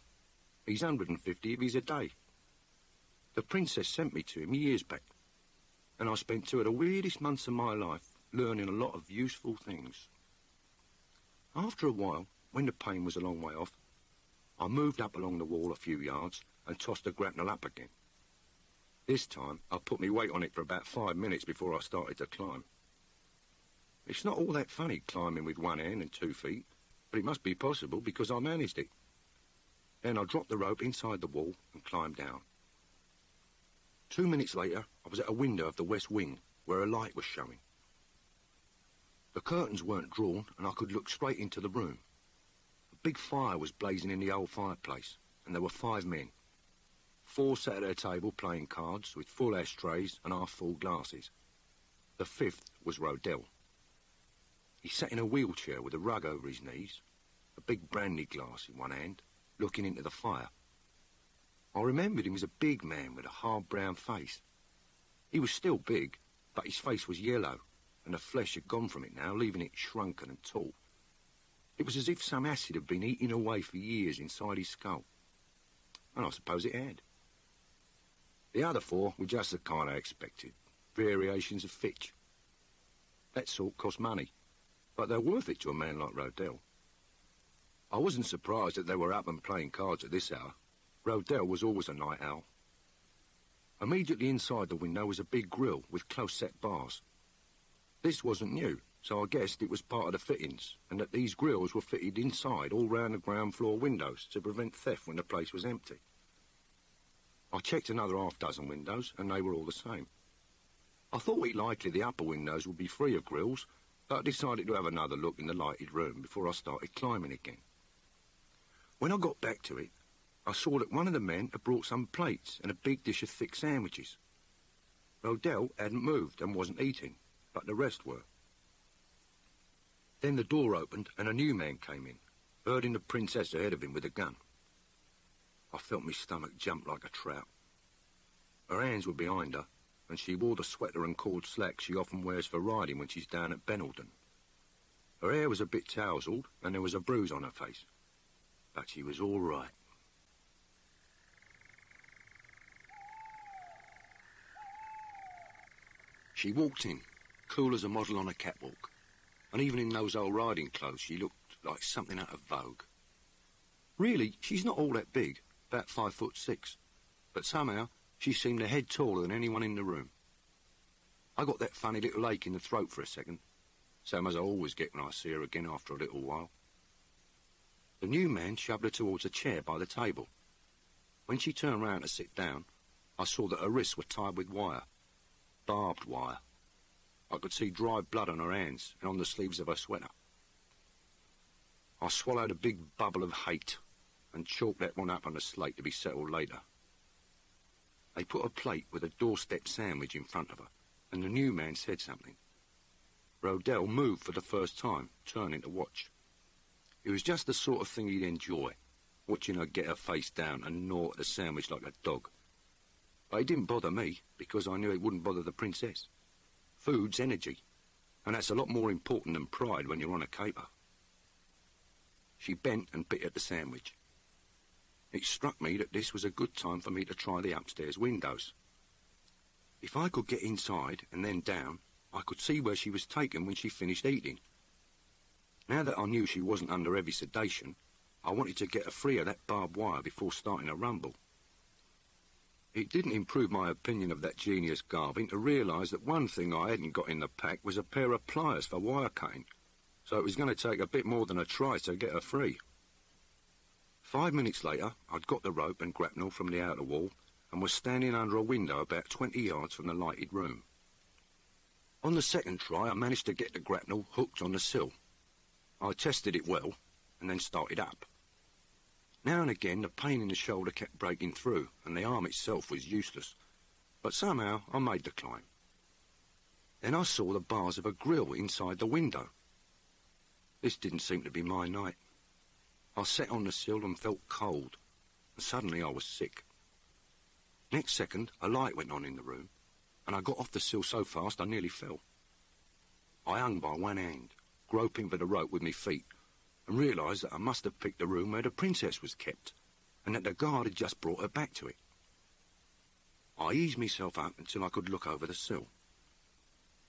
He's 150 if he's a day. The princess sent me to him years back, and I spent 2 of the weirdest months of my life learning a lot of useful things. After a while, when the pain was a long way off, I moved up along the wall a few yards and tossed the grapnel up again. This time, I put my weight on it for about 5 minutes before I started to climb. It's not all that funny climbing with 1 hand and 2 feet, but it must be possible because I managed it. Then I dropped the rope inside the wall and climbed down. 2 minutes later, I was at a window of the west wing where a light was showing. The curtains weren't drawn and I could look straight into the room. A big fire was blazing in the old fireplace, and there were 5 men. 4 sat at their table playing cards with full ashtrays and half-full glasses. The 5th was Rodell. He sat in a wheelchair with a rug over his knees, a big brandy glass in one hand, looking into the fire. I remembered him as a big man with a hard brown face. He was still big, but his face was yellow, and the flesh had gone from it now, leaving it shrunken and tall. It was as if some acid had been eating away for years inside his skull. And I suppose it had. The other 4 were just the kind I expected, variations of Fitch. That sort cost money, but they're worth it to a man like Rodell. I wasn't surprised that they were up and playing cards at this hour. Rodell was always a night owl. Immediately inside the window was a big grille with close-set bars. This wasn't new, so I guessed it was part of the fittings, and that these grilles were fitted inside all round the ground floor windows to prevent theft when the place was empty. I checked another half-dozen windows, and they were all the same. I thought it likely the upper windows would be free of grilles, but I decided to have another look in the lighted room before I started climbing again. When I got back to it, I saw that one of the men had brought some plates and a big dish of thick sandwiches. Rodell hadn't moved and wasn't eating, but the rest were. Then the door opened and a new man came in, herding the princess ahead of him with a gun. I felt my stomach jump like a trout. Her hands were behind her, and she wore the sweater and cord slacks she often wears for riding when she's down at Benaldon. Her hair was a bit tousled, and there was a bruise on her face. But she was all right. She walked in, cool as a model on a catwalk, and even in those old riding clothes she looked like something out of Vogue. Really, she's not all that big, about 5'6", but somehow she seemed a head taller than anyone in the room. I got that funny little ache in the throat for a second, same as I always get when I see her again after a little while. The new man shoved her towards a chair by the table. When she turned round to sit down, I saw that her wrists were tied with wire, barbed wire. I could see dry blood on her hands and on the sleeves of her sweater. I swallowed a big bubble of hate and chalked that one up on the slate to be settled later. They put a plate with a doorstep sandwich in front of her, and the new man said something. Rodell moved for the first time, turning to watch. It was just the sort of thing he'd enjoy, watching her get her face down and gnaw at the sandwich like a dog. But it didn't bother me, because I knew it wouldn't bother the princess. Food's energy, and that's a lot more important than pride when you're on a caper. She bent and bit at the sandwich. It struck me that this was a good time for me to try the upstairs windows. If I could get inside and then down, I could see where she was taken when she finished eating. Now that I knew she wasn't under heavy sedation, I wanted to get her free of that barbed wire before starting a rumble. It didn't improve my opinion of that genius Garvin to realise that one thing I hadn't got in the pack was a pair of pliers for wire cutting, so it was going to take a bit more than a try to get her free. 5 minutes later, I'd got the rope and grapnel from the outer wall and was standing under a window about 20 yards from the lighted room. On the second try, I managed to get the grapnel hooked on the sill. I tested it well and then started up. Now and again, the pain in the shoulder kept breaking through, and the arm itself was useless, but somehow I made the climb. Then I saw the bars of a grill inside the window. This didn't seem to be my night. I sat on the sill and felt cold. and suddenly I was sick. Next second, a light went on in the room, and I got off the sill so fast I nearly fell. I hung by one hand, groping for the rope with my feet, and realised that I must have picked the room where the princess was kept, and that the guard had just brought her back to it. I eased myself up until I could look over the sill.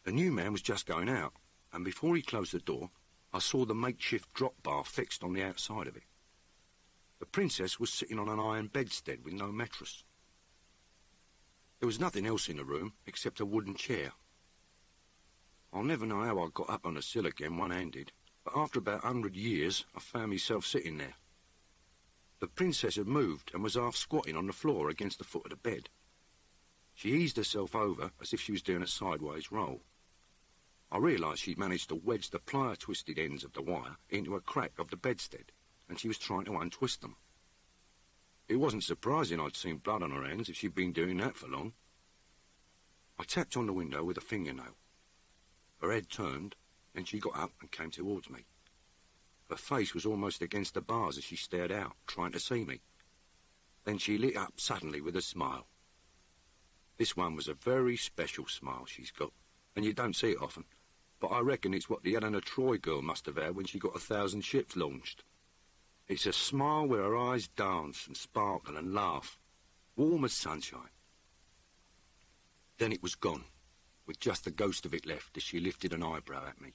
The new man was just going out, and before he closed the door, I saw the makeshift drop bar fixed on the outside of it. The princess was sitting on an iron bedstead with no mattress. There was nothing else in the room except a wooden chair. I'll never know how I got up on the sill again one-handed, but after about 100 years, I found myself sitting there. The princess had moved and was half squatting on the floor against the foot of the bed. She eased herself over as if she was doing a sideways roll. I realised she'd managed to wedge the plier-twisted ends of the wire into a crack of the bedstead, and she was trying to untwist them. It wasn't surprising I'd seen blood on her hands if she'd been doing that for long. I tapped on the window with a fingernail. Her head turned, then she got up and came towards me. Her face was almost against the bars as she stared out, trying to see me. Then she lit up suddenly with a smile. This one was a very special smile she's got, and you don't see it often, but I reckon it's what the Eleanor Troy girl must have had when she got 1,000 ships launched. It's a smile where her eyes dance and sparkle and laugh, warm as sunshine. Then it was gone, with just the ghost of it left as she lifted an eyebrow at me.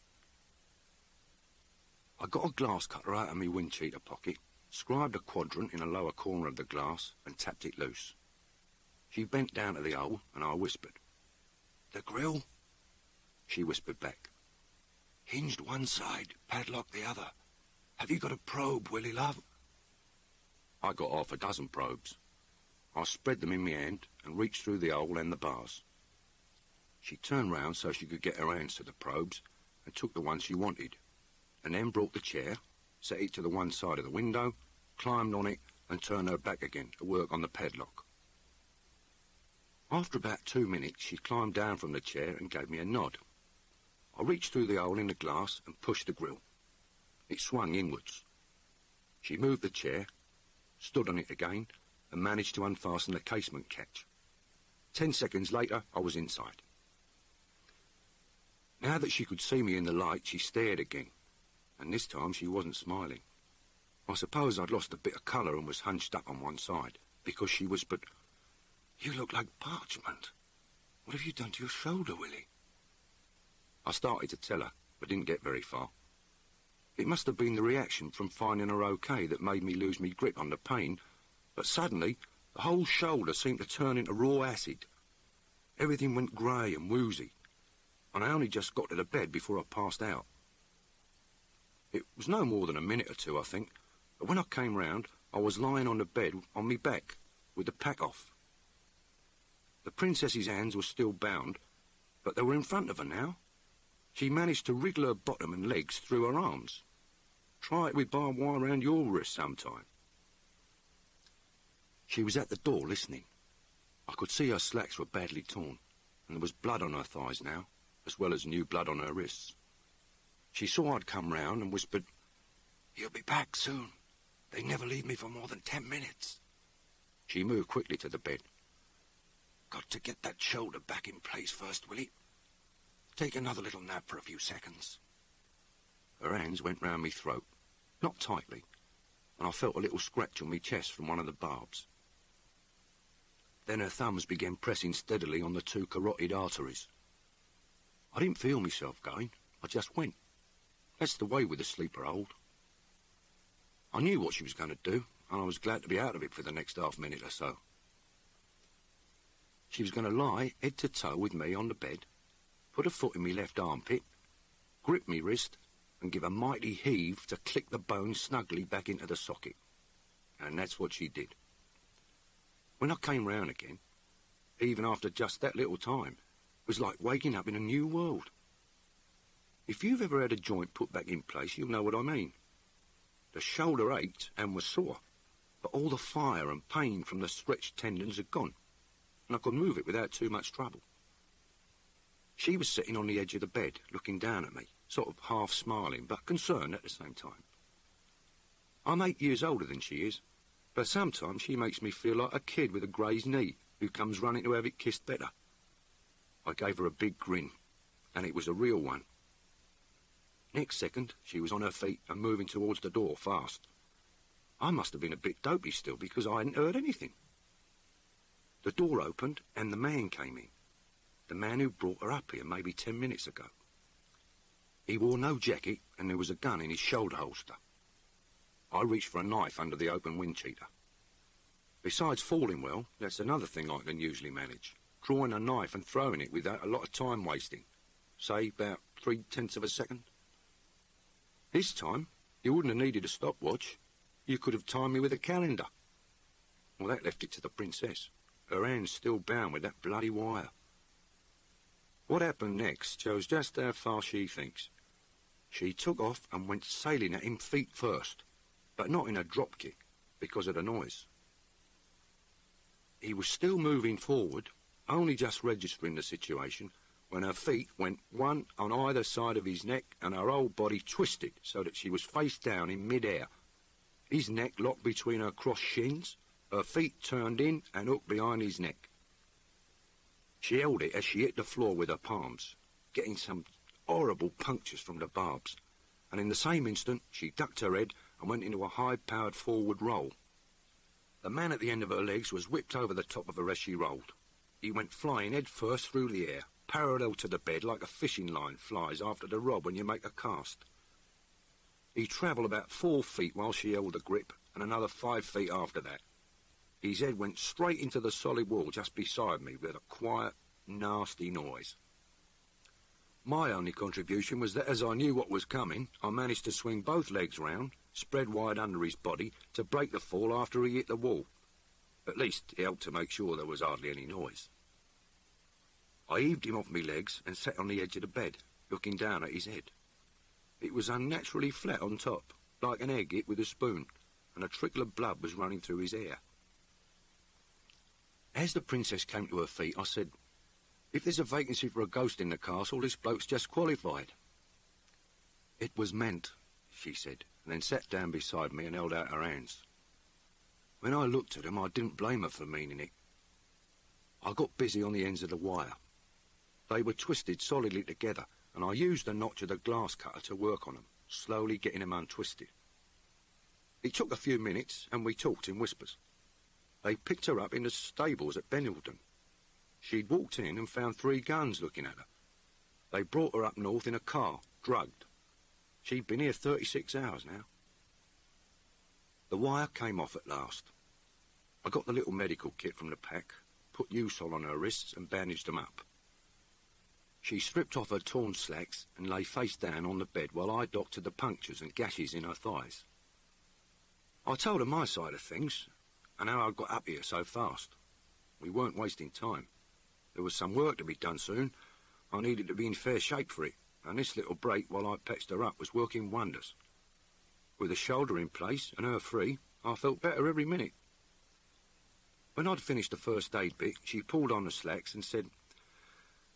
I got a glass cutter out of my windcheater pocket, scribed a quadrant in a lower corner of the glass, and tapped it loose. She bent down to the hole, and I whispered. "The grill?" She whispered back. "Hinged one side, padlocked the other. Have you got a probe, Willie, love?" I got 6 probes. I spread them in my hand and reached through the hole and the bars. She turned round so she could get her hands to the probes and took the one she wanted, and then brought the chair, set it to the one side of the window, climbed on it and turned her back again to work on the padlock. After about 2 minutes, she climbed down from the chair and gave me a nod. I reached through the hole in the glass and pushed the grill. It swung inwards. She moved the chair, stood on it again, and managed to unfasten the casement catch. 10 seconds later, I was inside. Now that she could see me in the light, she stared again, and this time she wasn't smiling. I suppose I'd lost a bit of colour and was hunched up on one side, because she whispered, "You look like parchment. What have you done to your shoulder, Willie?" I started to tell her, but didn't get very far. It must have been the reaction from finding her okay that made me lose me grip on the pain, but suddenly the whole shoulder seemed to turn into raw acid. Everything went grey and woozy, and I only just got to the bed before I passed out. It was no more than a minute or two, I think, but when I came round, I was lying on the bed on me back, with the pack off. The princess's hands were still bound, but they were in front of her now. She managed to wriggle her bottom and legs through her arms. Try it with barbed wire round your wrist sometime. She was at the door listening. I could see her slacks were badly torn, and there was blood on her thighs now, as well as new blood on her wrists. She saw I'd come round and whispered, "You'll be back soon. They never leave me for more than 10 minutes. She moved quickly to the bed. "Got to get that shoulder back in place first, Willie. Take another little nap for a few seconds." Her hands went round me throat, not tightly, and I felt a little scratch on me chest from one of the barbs. Then her thumbs began pressing steadily on the 2 carotid arteries. I didn't feel myself going, I just went. That's the way with a sleeper hold. I knew what she was going to do, and I was glad to be out of it for the next half minute or so. She was going to lie head to toe with me on the bed, put a foot in me left armpit, grip me wrist, and give a mighty heave to click the bone snugly back into the socket. And that's what she did. When I came round again, even after just that little time, it was like waking up in a new world. If you've ever had a joint put back in place, you'll know what I mean. The shoulder ached and was sore, but all the fire and pain from the stretched tendons had gone, and I could move it without too much trouble. She was sitting on the edge of the bed, looking down at me, sort of half smiling, but concerned at the same time. I'm 8 years older than she is, But sometimes she makes me feel like a kid with a grazed knee who comes running to have it kissed better. I gave her a big grin, and it was a real one. Next second, she was on her feet and moving towards the door fast. I must have been a bit dopey still, because I hadn't heard anything. The door opened and the man came in. The man who brought her up here maybe 10 minutes ago. He wore no jacket and there was a gun in his shoulder holster. I reached for a knife under the open wind cheater. Besides falling well, that's another thing I can usually manage. Drawing a knife and throwing it without a lot of time wasting. Say about 0.3 of a second. This time, you wouldn't have needed a stopwatch. You could have timed me with a calendar. Well, that left it to the princess. Her hands still bound with that bloody wire. What happened next shows just how far she thinks. She took off and went sailing at him feet first, but not in a drop kick, because of the noise. He was still moving forward, only just registering the situation, when her feet went one on either side of his neck and her whole body twisted so that she was face down in mid-air. His neck locked between her crossed shins, her feet turned in and hooked behind his neck. She held it as she hit the floor with her palms, getting some horrible punctures from the barbs, and in the same instant she ducked her head and went into a high-powered forward roll. The man at the end of her legs was whipped over the top of her as she rolled. He went flying head first through the air, parallel to the bed like a fishing line flies after the rod when you make a cast. He travelled about 4 feet while she held the grip, and another 5 feet after that. His head went straight into the solid wall just beside me with a quiet, nasty noise. My only contribution was that as I knew what was coming, I managed to swing both legs round, spread wide under his body, to break the fall after he hit the wall. At least it helped to make sure there was hardly any noise. I heaved him off my legs and sat on the edge of the bed, looking down at his head. It was unnaturally flat on top, like an egg hit with a spoon, and a trickle of blood was running through his hair. As the princess came to her feet, I said, "If there's a vacancy for a ghost in the castle, this bloke's just qualified." "It was meant," she said, and then sat down beside me and held out her hands. When I looked at them, I didn't blame her for meaning it. I got busy on the ends of the wire. They were twisted solidly together, and I used the notch of the glass cutter to work on them, slowly getting them untwisted. It took a few minutes, and we talked in whispers. They picked her up in the stables at Benilton. She'd walked in and found 3 guns looking at her. They brought her up north in a car, drugged. She'd been here 36 hours now. The wire came off at last. I got the little medical kit from the pack, put U-Sol on her wrists and bandaged them up. She stripped off her torn slacks and lay face down on the bed while I doctored the punctures and gashes in her thighs. I told her my side of things, and how I got up here so fast. We weren't wasting time. There was some work to be done soon. I needed to be in fair shape for it, and this little break while I patched her up was working wonders. With the shoulder in place and her free, I felt better every minute. When I'd finished the first aid bit, she pulled on the slacks and said,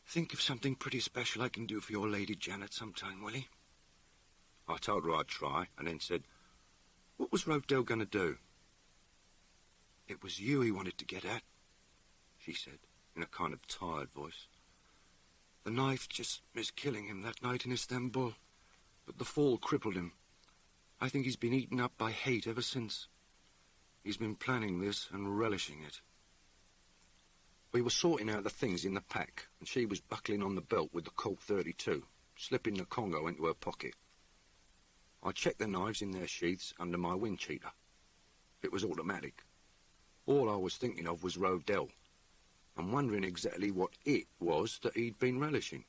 "Think of something pretty special I can do for your Lady Janet sometime, Willie." I told her I'd try, and then said, "What was Rodell going to do?" "It was you he wanted to get at," she said, in a kind of tired voice. "The knife just missed killing him that night in Istanbul, but the fall crippled him. I think he's been eaten up by hate ever since. He's been planning this and relishing it." We were sorting out the things in the pack, and she was buckling on the belt with the Colt 32, slipping the Congo into her pocket. I checked the knives in their sheaths under my wind cheater. It was automatic. All I was thinking of was Rodell, and wondering exactly what it was that he'd been relishing.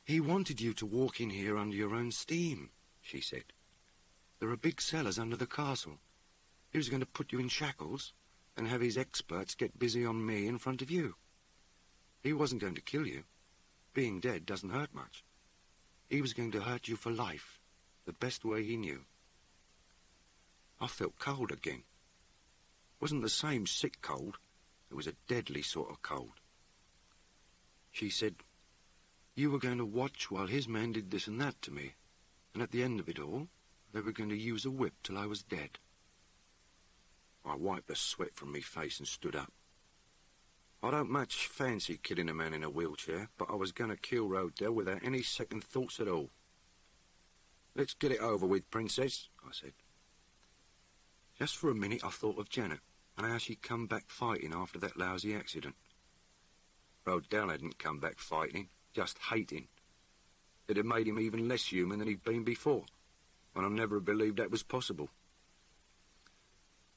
"He wanted you to walk in here under your own steam," she said. "There are big cellars under the castle. He was going to put you in shackles and have his experts get busy on me in front of you. He wasn't going to kill you. Being dead doesn't hurt much. He was going to hurt you for life, the best way he knew." I felt cold again. It wasn't the same sick cold. It was a deadly sort of cold. She said, "You were going to watch while his men did this and that to me, and at the end of it all, they were going to use a whip till I was dead." I wiped the sweat from me face and stood up. I don't much fancy killing a man in a wheelchair, but I was going to kill Rodell without any second thoughts at all. "Let's get it over with, Princess," I said. Just for a minute I thought of Janet, and how she'd come back fighting after that lousy accident. Rodell hadn't come back fighting, just hating. It had made him even less human than he'd been before, and I never believed that was possible.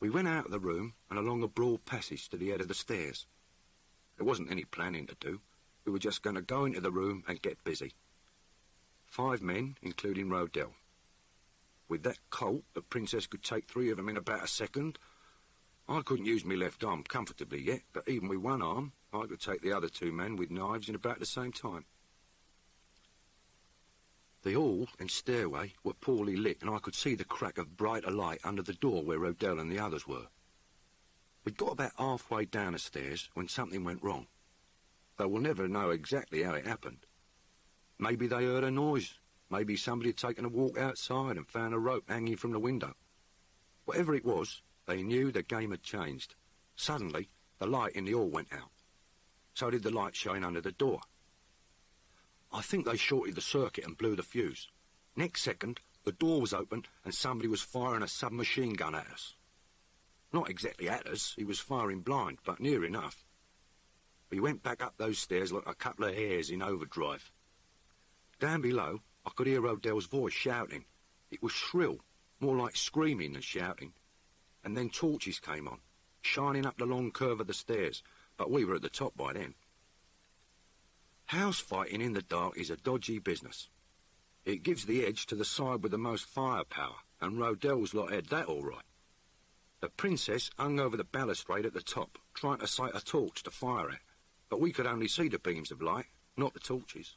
We went out of the room and along a broad passage to the head of the stairs. There wasn't any planning to do. We were just going to go into the room and get busy. 5 men, including Rodell. With that Colt, the Princess could take 3 of them in about a second. I couldn't use my left arm comfortably yet, but even with one arm, I could take the other 2 men with knives in about the same time. The hall and stairway were poorly lit, and I could see the crack of brighter light under the door where Rodell and the others were. We'd got about halfway down the stairs when something went wrong, though we'll never know exactly how it happened. Maybe they heard a noise. Maybe somebody had taken a walk outside and found a rope hanging from the window. Whatever it was, they knew the game had changed. Suddenly, the light in the hall went out. So did the light shine under the door. I think they shorted the circuit and blew the fuse. Next second, the door was open and somebody was firing a submachine gun at us. Not exactly at us, he was firing blind, but near enough. We went back up those stairs like a couple of hares in overdrive. Down below, I could hear Rodell's voice shouting. It was shrill, more like screaming than shouting. And then torches came on, shining up the long curve of the stairs, but we were at the top by then. House fighting in the dark is a dodgy business. It gives the edge to the side with the most firepower, and Rodell's lot had that all right. The Princess hung over the balustrade at the top, trying to sight a torch to fire at, but we could only see the beams of light, not the torches.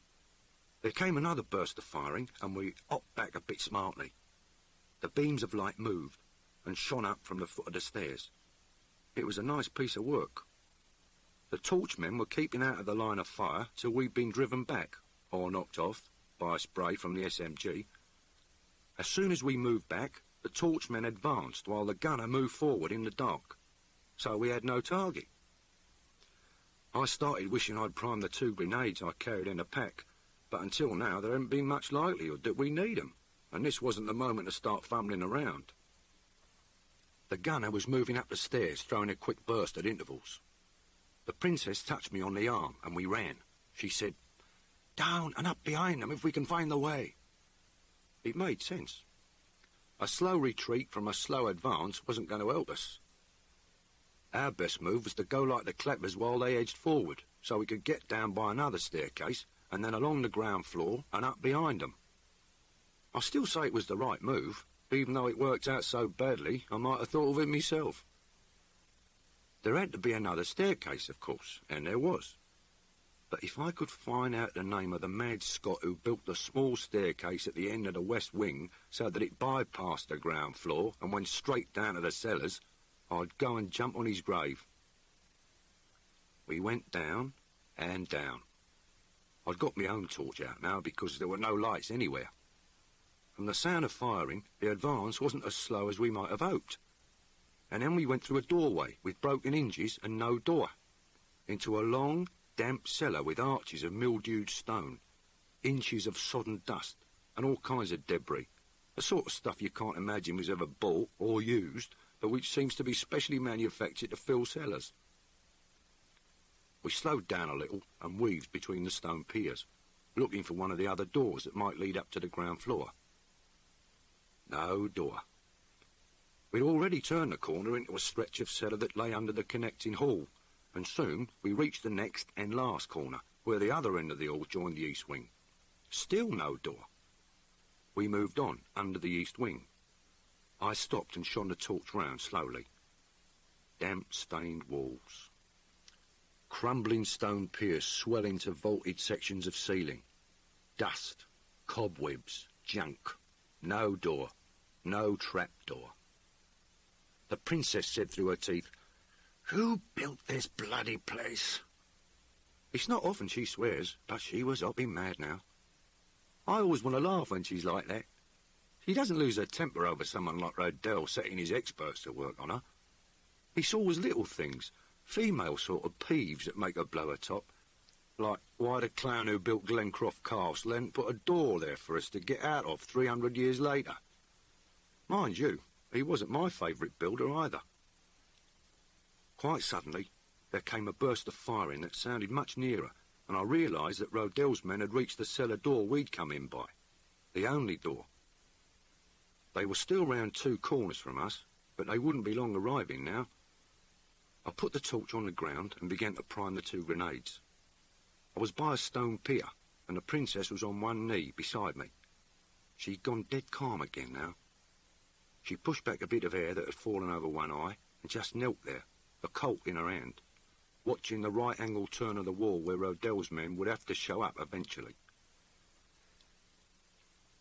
There came another burst of firing, and we hopped back a bit smartly. The beams of light moved and shone up from the foot of the stairs. It was a nice piece of work. The torchmen were keeping out of the line of fire till we'd been driven back, or knocked off, by a spray from the SMG. As soon as we moved back, the torchmen advanced while the gunner moved forward in the dark, so we had no target. I started wishing I'd primed the 2 grenades I carried in the pack, but until now there hadn't been much likelihood that we need 'em, and this wasn't the moment to start fumbling around. The gunner was moving up the stairs, throwing a quick burst at intervals. The Princess touched me on the arm, and we ran. She said, "Down and up behind them if we can find the way." It made sense. A slow retreat from a slow advance wasn't going to help us. Our best move was to go like the clappers while they edged forward, so we could get down by another staircase, and then along the ground floor and up behind them. I still say it was the right move, even though it worked out so badly I might have thought of it myself. There had to be another staircase, of course, and there was. But if I could find out the name of the mad Scot who built the small staircase at the end of the west wing so that it bypassed the ground floor and went straight down to the cellars, I'd go and jump on his grave. We went down and down. I'd got my own torch out now because there were no lights anywhere. From the sound of firing, the advance wasn't as slow as we might have hoped. And then we went through a doorway with broken hinges and no door, into a long, damp cellar with arches of mildewed stone, inches of sodden dust, and all kinds of debris, the sort of stuff you can't imagine was ever bought or used, but which seems to be specially manufactured to fill cellars. We slowed down a little and weaved between the stone piers, looking for one of the other doors that might lead up to the ground floor. No door. We'd already turned the corner into a stretch of cellar that lay under the connecting hall, and soon we reached the next and last corner, where the other end of the hall joined the east wing. Still no door. We moved on, under the east wing. I stopped and shone the torch round slowly. Damp, stained walls. Crumbling stone piers swelling to vaulted sections of ceiling. Dust, cobwebs, junk. No door. No trap door. The Princess said through her teeth, "Who built this bloody place?" It's not often she swears, but she was hopping mad now. I always want to laugh when she's like that. She doesn't lose her temper over someone like Rodell setting his experts to work on her. He saw was little things, female sort of peeves that make her blow her top. Like why the clown who built Glencroft Castle hadn't put a door there for us to get out of 300 years later. Mind you, he wasn't my favourite builder either. Quite suddenly, there came a burst of firing that sounded much nearer, and I realised that Rodell's men had reached the cellar door we'd come in by. The only door. They were still round 2 corners from us, but they wouldn't be long arriving now. I put the torch on the ground and began to prime the 2 grenades. I was by a stone pier, and the Princess was on one knee beside me. She'd gone dead calm again now. She pushed back a bit of hair that had fallen over one eye and just knelt there, a Colt in her hand, watching the right-angle turn of the wall where Rodell's men would have to show up eventually.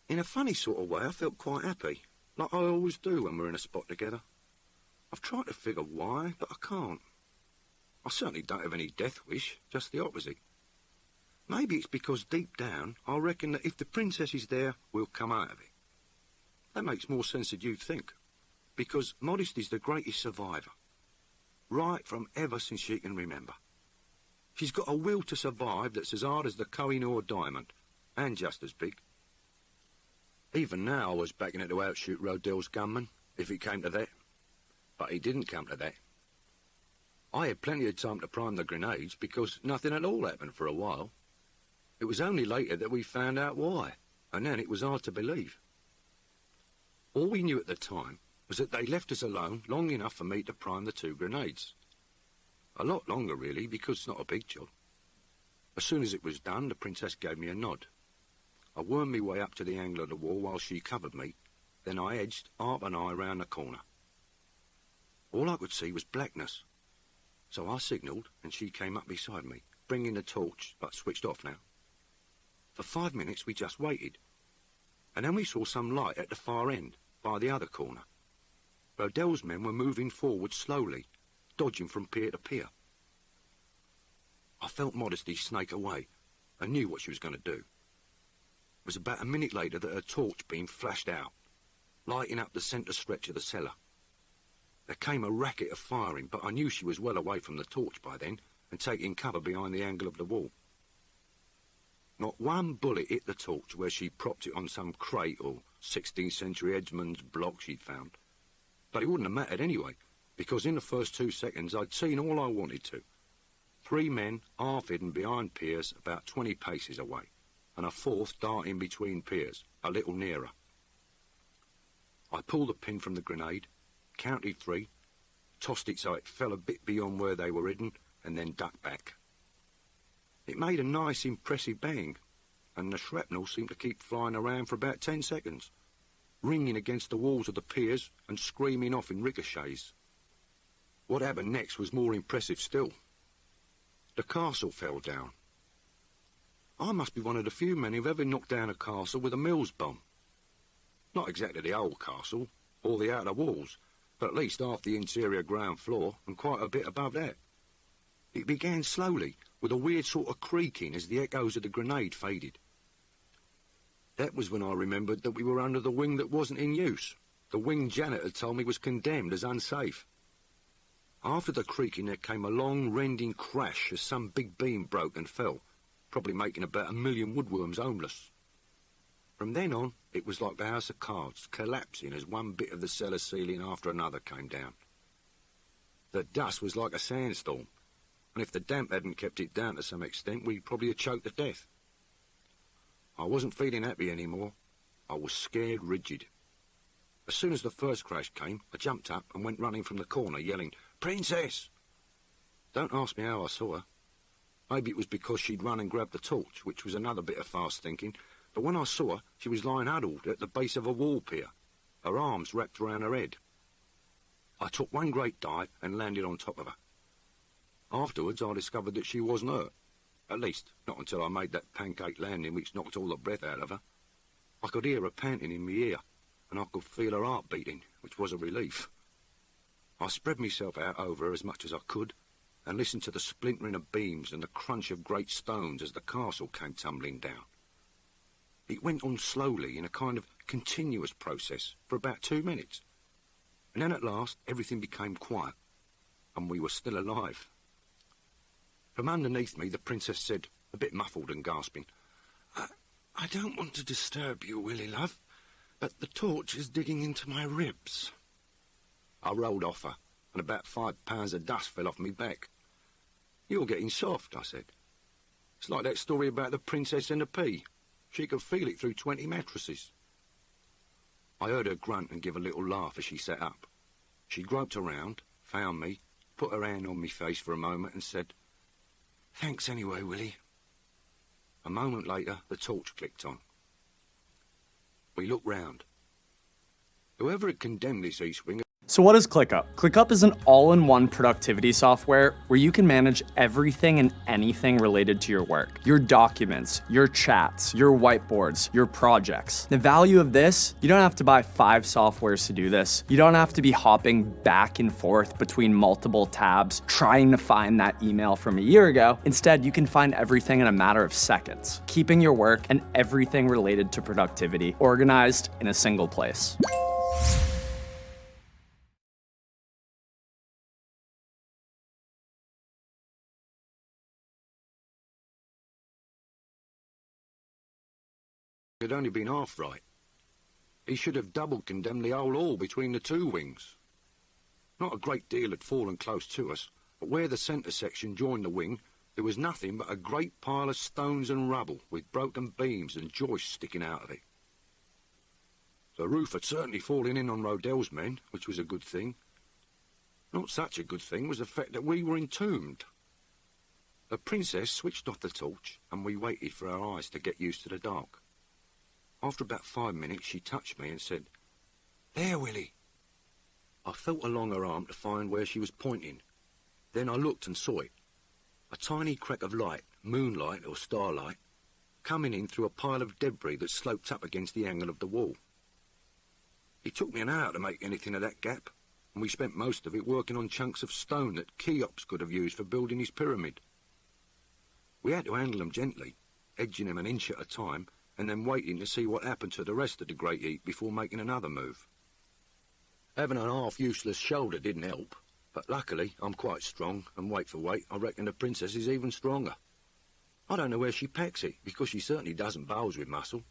In a funny sort of way, I felt quite happy, like I always do when we're in a spot together. I've tried to figure why, but I can't. I certainly don't have any death wish, just the opposite. Maybe it's because deep down I reckon that if the Princess is there, we'll come out of it. That makes more sense than you'd think, because Modesty's the greatest survivor, right from ever since she can remember. She's got a will to survive that's as hard as the Koh-i-Noor diamond, and just as big. Even now I was backing it to outshoot Rodell's gunman, if it came to that. But it didn't come to that. I had plenty of time to prime the grenades because nothing at all happened for a while. It was only later that we found out why, and then it was hard to believe. All we knew at the time was that they left us alone long enough for me to prime the 2 grenades. A lot longer, really, because it's not a big job. As soon as it was done, the Princess gave me a nod. I wormed my way up to the angle of the wall while she covered me, then I edged half an eye round the corner. All I could see was blackness. So I signalled, and she came up beside me, bringing the torch, but switched off now. For 5 minutes we just waited, and then we saw some light at the far end, by the other corner. Rodell's men were moving forward slowly, dodging from pier to pier. I felt Modesty snake away, and knew what she was going to do. It was about a minute later that her torch beam flashed out, lighting up the centre stretch of the cellar. There came a racket of firing, but I knew she was well away from the torch by then, and taking cover behind the angle of the wall. Not one bullet hit the torch where she propped it on some crate or 16th century headsman's block she'd found. But it wouldn't have mattered anyway, because in the first 2 seconds I'd seen all I wanted to. 3 men half hidden behind piers about 20 paces away, and a 4th darting between piers, a little nearer. I pulled the pin from the grenade, counted 3, tossed it so it fell a bit beyond where they were hidden, and then ducked back. It made a nice, impressive bang, and the shrapnel seemed to keep flying around for about 10 seconds, ringing against the walls of the piers and screaming off in ricochets. What happened next was more impressive still. The castle fell down. I must be one of the few men who've ever knocked down a castle with a Mills bomb. Not exactly the whole castle, or the outer walls, but at least half the interior ground floor, and quite a bit above that. It began slowly, with a weird sort of creaking as the echoes of the grenade faded. That was when I remembered that we were under the wing that wasn't in use. The wing Janet had told me was condemned as unsafe. After the creaking there came a long, rending crash as some big beam broke and fell, probably making about 1 million woodworms homeless. From then on, it was like the house of cards, collapsing as one bit of the cellar ceiling after another came down. The dust was like a sandstorm, and if the damp hadn't kept it down to some extent, we'd probably have choked to death. I wasn't feeling happy anymore. I was scared rigid. As soon as the first crash came, I jumped up and went running from the corner, yelling, "Princess!" Don't ask me how I saw her. Maybe it was because she'd run and grabbed the torch, which was another bit of fast thinking, but when I saw her, she was lying huddled at the base of a wall pier, her arms wrapped around her head. I took one great dive and landed on top of her. Afterwards, I discovered that she wasn't hurt. At least, not until I made that pancake landing which knocked all the breath out of her. I could hear her panting in my ear, and I could feel her heart beating, which was a relief. I spread myself out over her as much as I could, and listened to the splintering of beams and the crunch of great stones as the castle came tumbling down. It went on slowly in a kind of continuous process for about 2 minutes, and then at last everything became quiet, and we were still alive. From underneath me, the princess said, a bit muffled and gasping, I don't want to disturb you, Willie, love, but the torch is digging into my ribs. I rolled off her, and about 5 pounds of dust fell off me back. You're getting soft, I said. It's like that story about the princess and the pea. She could feel it through 20 mattresses. I heard her grunt and give a little laugh as she sat up. She groped around, found me, put her hand on me face for a moment and said, Thanks anyway, Willie. A moment later, the torch clicked on. We looked round. Whoever had condemned this East Wing... So what is ClickUp? ClickUp is an all-in-one productivity software where you can manage everything and anything related to your work. Your documents, your chats, your whiteboards, your projects. The value of this, you don't have to buy 5 softwares to do this. You don't have to be hopping back and forth between multiple tabs, trying to find that email from a year ago. Instead, you can find everything in a matter of seconds, keeping your work and everything related to productivity organized in a single place. had only been half right. He should have double condemned the whole hall between the 2 wings. Not a great deal had fallen close to us, but where the centre section joined the wing, there was nothing but a great pile of stones and rubble, with broken beams and joists sticking out of it. The roof had certainly fallen in on Rodell's men, which was a good thing. Not such a good thing was the fact that we were entombed. The princess switched off the torch, and we waited for our eyes to get used to the dark. After about 5 minutes, she touched me and said, "There, Willie." I felt along her arm to find where she was pointing. Then I looked and saw it. A tiny crack of light, moonlight or starlight, coming in through a pile of debris that sloped up against the angle of the wall. It took me an hour to make anything of that gap, and we spent most of it working on chunks of stone that Cheops could have used for building his pyramid. We had to handle them gently, edging them an inch at a time, and then waiting to see what happened to the rest of the great heap before making another move. Having an half-useless shoulder didn't help, but luckily I'm quite strong, and weight for weight, I reckon the princess is even stronger. I don't know where she packs it, because she certainly doesn't bulge with muscle.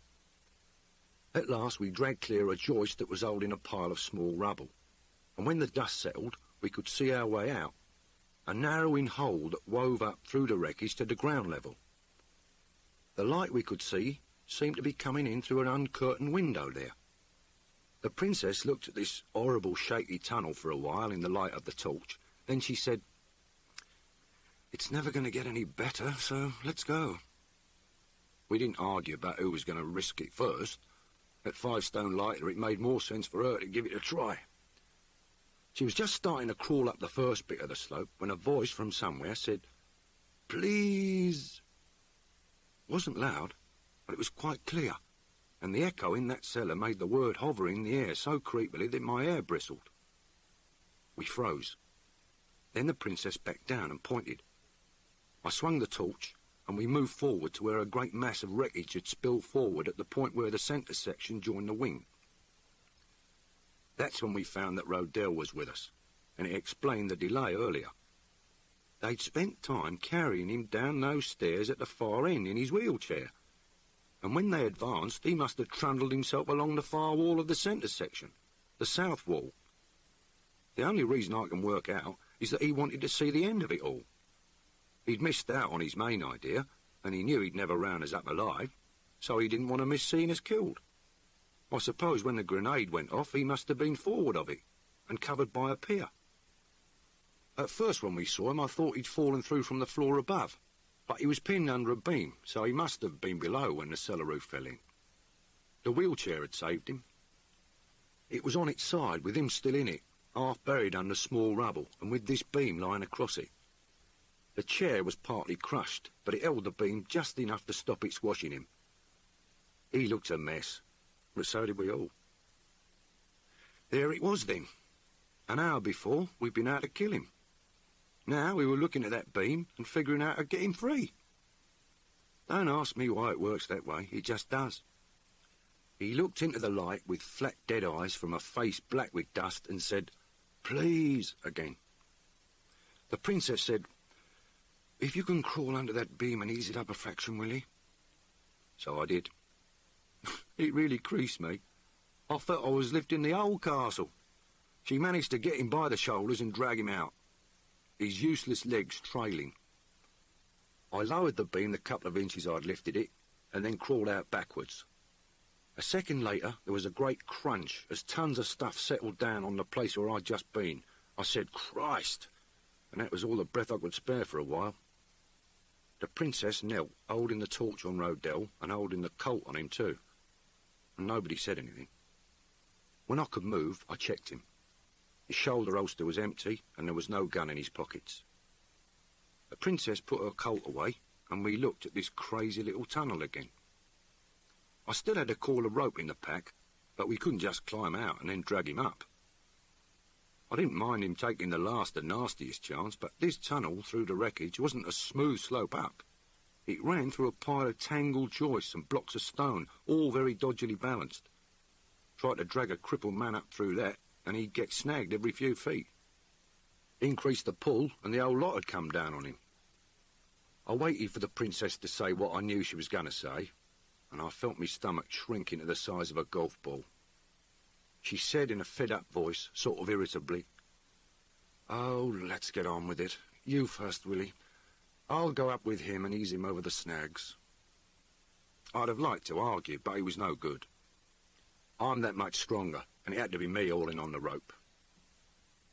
At last we dragged clear a joist that was holding a pile of small rubble, and when the dust settled, we could see our way out, a narrowing hole that wove up through the wreckage to the ground level. The light we could see seemed to be coming in through an uncurtained window there. The princess looked at this horrible shaky tunnel for a while in the light of the torch. Then she said, "It's never going to get any better, so let's go." We didn't argue about who was going to risk it first. At 5 stone lighter, it made more sense for her to give it a try. She was just starting to crawl up the first bit of the slope when a voice from somewhere said, "Please." It wasn't loud, but it was quite clear, and the echo in that cellar made the word hover in the air so creepily that my hair bristled. We froze. Then the princess backed down and pointed. I swung the torch, and we moved forward to where a great mass of wreckage had spilled forward at the point where the centre section joined the wing. That's when we found that Rodell was with us, and it explained the delay earlier. They'd spent time carrying him down those stairs at the far end in his wheelchair, and when they advanced, he must have trundled himself along the far wall of the centre section, the south wall. The only reason I can work out is that he wanted to see the end of it all. He'd missed out on his main idea, and he knew he'd never round us up alive, so he didn't want to miss seeing us killed. I suppose when the grenade went off, he must have been forward of it, and covered by a pier. At first when we saw him, I thought he'd fallen through from the floor above, but he was pinned under a beam, so he must have been below when the cellar roof fell in. The wheelchair had saved him. It was on its side, with him still in it, half buried under small rubble, and with this beam lying across it. The chair was partly crushed, but it held the beam just enough to stop it squashing him. He looked a mess, but so did we all. There it was then. An hour before, we'd been out to kill him. Now we were looking at that beam and figuring out how to get him free. Don't ask me why it works that way, it just does. He looked into the light with flat dead eyes from a face black with dust and said, "Please," again. The princess said, "If you can crawl under that beam and ease it up a fraction, Willie." So I did. It really creased me. I felt I was lifting the whole castle. She managed to get him by the shoulders and drag him out, his useless legs trailing. I lowered the beam the couple of inches I'd lifted it, and then crawled out backwards. A second later, there was a great crunch as tons of stuff settled down on the place where I'd just been. I said, "Christ!" and that was all the breath I could spare for a while. The princess knelt, holding the torch on Rodell and holding the colt on him too, and nobody said anything. When I could move, I checked him. His shoulder holster was empty, and there was no gun in his pockets. The princess put her colt away, and we looked at this crazy little tunnel again. I still had a coil of rope in the pack, but we couldn't just climb out and then drag him up. I didn't mind him taking the last and nastiest chance, but this tunnel through the wreckage wasn't a smooth slope up. It ran through a pile of tangled joists and blocks of stone, all very dodgily balanced. Tried to drag a crippled man up through that, and he'd get snagged every few feet. Increased the pull, and the whole lot had come down on him. I waited for the princess to say what I knew she was going to say, and I felt my stomach shrinking to the size of a golf ball. She said in a fed-up voice, sort of irritably, "Oh, let's get on with it. You first, Willie. I'll go up with him and ease him over the snags." I'd have liked to argue, but he was no good. I'm that much stronger, and it had to be me hauling on the rope.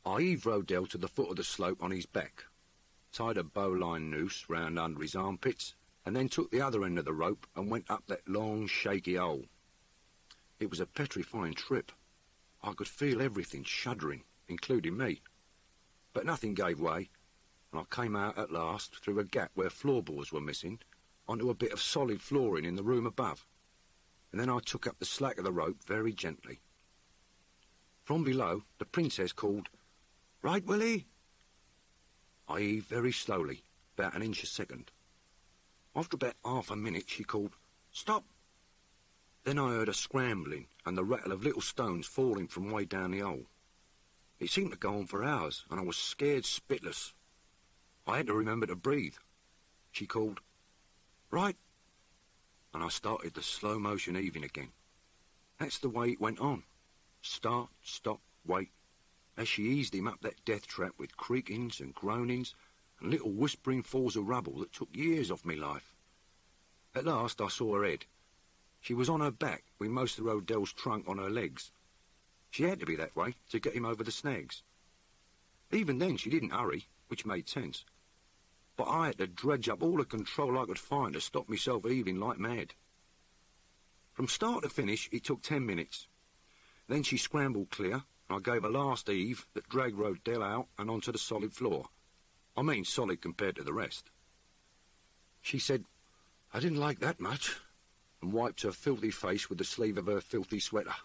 I heaved Rodell to the foot of the slope on his back, tied a bowline noose round under his armpits, and then took the other end of the rope and went up that long, shaky hole. It was a petrifying trip. I could feel everything shuddering, including me. But nothing gave way, and I came out at last through a gap where floorboards were missing, onto a bit of solid flooring in the room above. And then I took up the slack of the rope very gently. From below, the princess called, "Right, Willie?" I heaved very slowly, about an inch a second. After about half a minute, she called, "Stop!" Then I heard a scrambling and the rattle of little stones falling from way down the hole. It seemed to go on for hours, and I was scared spitless. I had to remember to breathe. She called, "Right," and I started the slow-motion heaving again. That's the way it went on. Start, stop, wait, as she eased him up that death trap with creakings and groanings and little whispering falls of rubble that took years off me life. At last I saw her head. She was on her back with most of Rodell's trunk on her legs. She had to be that way to get him over the snags. Even then she didn't hurry, which made sense. But I had to dredge up all the control I could find to stop myself heaving like mad. From start to finish it took 10 minutes. Then she scrambled clear, and I gave a last heave that dragged Rodell out and onto the solid floor. I mean solid compared to the rest. She said, "I didn't like that much," and wiped her filthy face with the sleeve of her filthy sweater.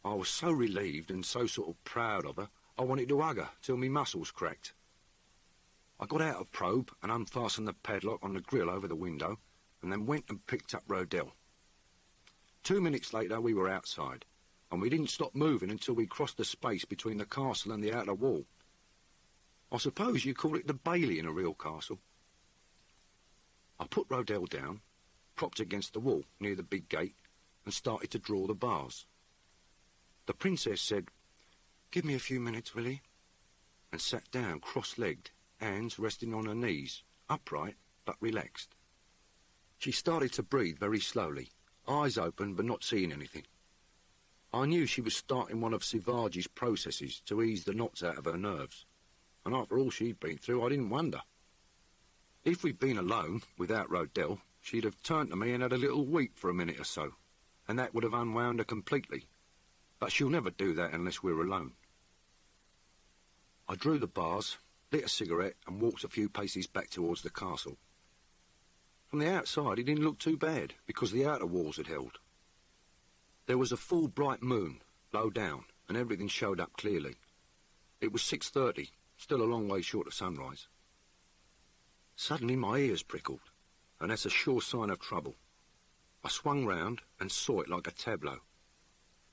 I was so relieved and so sort of proud of her, I wanted to hug her till me muscles cracked. I got out a probe and unfastened the padlock on the grill over the window, and then went and picked up Rodell. 2 minutes later we were outside, and we didn't stop moving until we crossed the space between the castle and the outer wall. I suppose you call it the bailey in a real castle. I put Rodell down, propped against the wall near the big gate, and started to draw the bars. The princess said, "Give me a few minutes, Willie," and sat down cross-legged, hands resting on her knees, upright but relaxed. She started to breathe very slowly, eyes open but not seeing anything. I knew she was starting one of Sivaji's processes to ease the knots out of her nerves, and after all she'd been through, I didn't wonder. If we'd been alone, without Rodell, she'd have turned to me and had a little weep for a minute or so, and that would have unwound her completely. But she'll never do that unless we're alone. I drew the bars, lit a cigarette, and walked a few paces back towards the castle. From the outside, it didn't look too bad, because the outer walls had held. There was a full bright moon, low down, and everything showed up clearly. It was 6:30, still a long way short of sunrise. Suddenly my ears prickled, and that's a sure sign of trouble. I swung round and saw it like a tableau.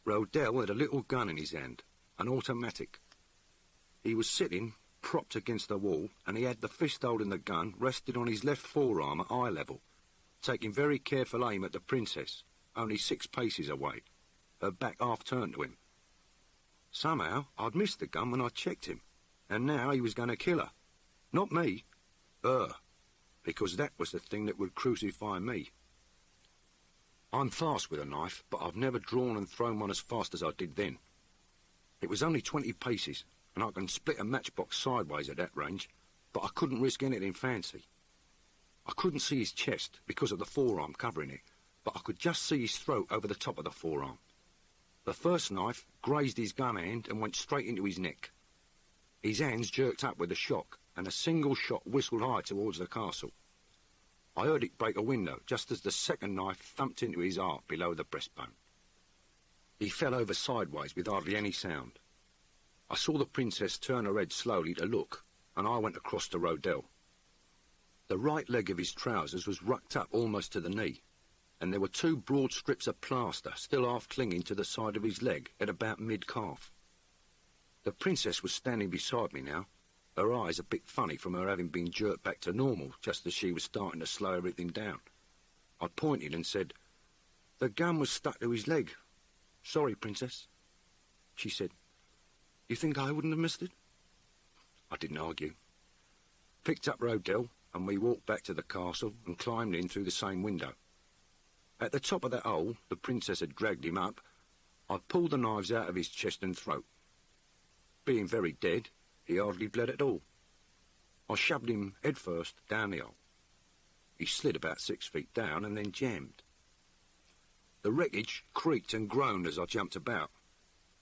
Rodell had a little gun in his hand, an automatic. He was sitting, propped against the wall, and he had the fist holding the gun rested on his left forearm at eye level, taking very careful aim at the princess, only 6 paces away, her back half turned to him. Somehow, I'd missed the gun when I checked him, and now he was going to kill her. Not me, her, because that was the thing that would crucify me. I'm fast with a knife, but I've never drawn and thrown one as fast as I did then. It was only 20 paces, and I can split a matchbox sideways at that range, but I couldn't risk anything fancy. I couldn't see his chest because of the forearm covering it, but I could just see his throat over the top of the forearm. The first knife grazed his gun hand and went straight into his neck. His hands jerked up with the shock, and a single shot whistled high towards the castle. I heard it break a window just as the second knife thumped into his heart below the breastbone. He fell over sideways with hardly any sound. I saw the princess turn her head slowly to look, and I went across to Rodel. The right leg of his trousers was rucked up almost to the knee, and there were 2 broad strips of plaster still half clinging to the side of his leg at about mid-calf. The princess was standing beside me now, her eyes a bit funny from her having been jerked back to normal just as she was starting to slow everything down. I pointed and said, "The gun was stuck to his leg. Sorry, Princess." She said, "You think I wouldn't have missed it?" I didn't argue. Picked up Rodel, and we walked back to the castle and climbed in through the same window. At the top of that hole, the princess had dragged him up. I pulled the knives out of his chest and throat. Being very dead, he hardly bled at all. I shoved him headfirst down the hole. He slid about 6 feet down and then jammed. The wreckage creaked and groaned as I jumped about,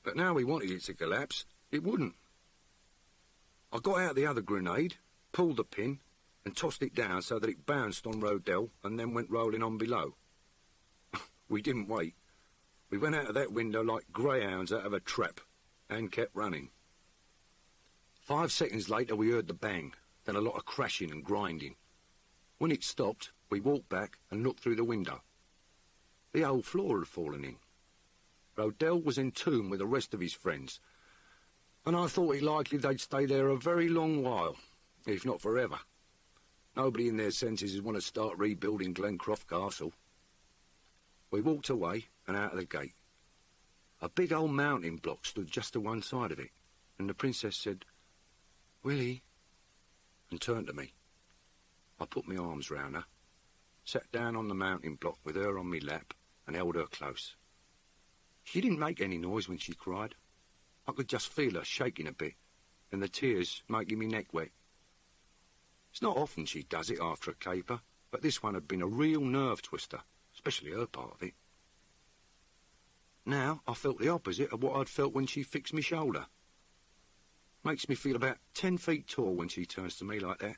but now we wanted it to collapse, it wouldn't. I got out the other grenade, pulled the pin, and tossed it down so that it bounced on Rodel and then went rolling on below. We didn't wait. We went out of that window like greyhounds out of a trap and kept running. 5 seconds later we heard the bang, then a lot of crashing and grinding. When it stopped, we walked back and looked through the window. The whole floor had fallen in. Rodel was entombed with the rest of his friends, and I thought it likely they'd stay there a very long while, if not forever. Nobody in their senses would want to start rebuilding Glencroft Castle. We walked away and out of the gate. A big old mountain block stood just to one side of it, and the princess said, "Willie," and turned to me. I put my arms round her, sat down on the mountain block with her on my lap, and held her close. She didn't make any noise when she cried. I could just feel her shaking a bit, and the tears making me neck wet. It's not often she does it after a caper, but this one had been a real nerve twister, especially her part of it. Now I felt the opposite of what I'd felt when she fixed me shoulder. Makes me feel about 10 feet tall when she turns to me like that.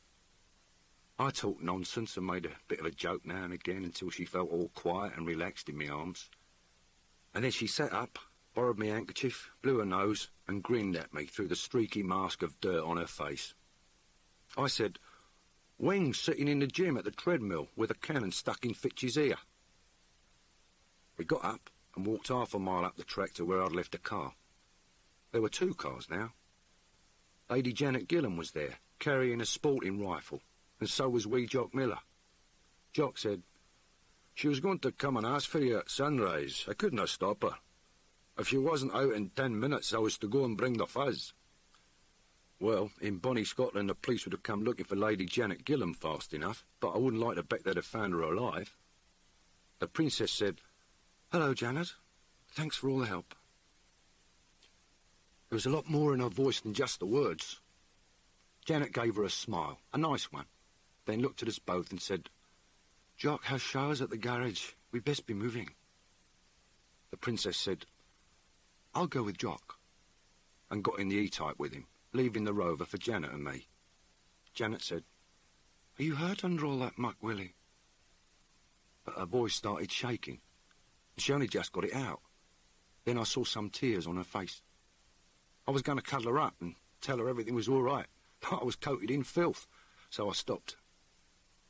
I talked nonsense and made a bit of a joke now and again until she felt all quiet and relaxed in my arms. And then she sat up, borrowed my handkerchief, blew her nose, and grinned at me through the streaky mask of dirt on her face. I said, "Weng's sitting in the gym at the treadmill with a cannon stuck in Fitch's ear." We got up and walked half a mile up the track to where I'd left a car. There were 2 cars now. Lady Janet Gillan was there, carrying a sporting rifle, and so was wee Jock Miller. Jock said, "She was going to come and ask for you at sunrise. I couldn't stop her. If she wasn't out in 10 minutes, I was to go and bring the fuzz." Well, in bonny Scotland, the police would have come looking for Lady Janet Gillan fast enough, but I wouldn't like to bet they'd have found her alive. The princess said, "Hello, Janet. Thanks for all the help." There was a lot more in her voice than just the words. Janet gave her a smile, a nice one, then looked at us both and said, "Jock has showers at the garage. We'd best be moving." The princess said, "I'll go with Jock," and got in the E-type with him, leaving the Rover for Janet and me. Janet said, "Are you hurt under all that muck, Willie?" But her voice started shaking, and she only just got it out. Then I saw some tears on her face. I was going to cuddle her up and tell her everything was all right, but I was coated in filth, so I stopped.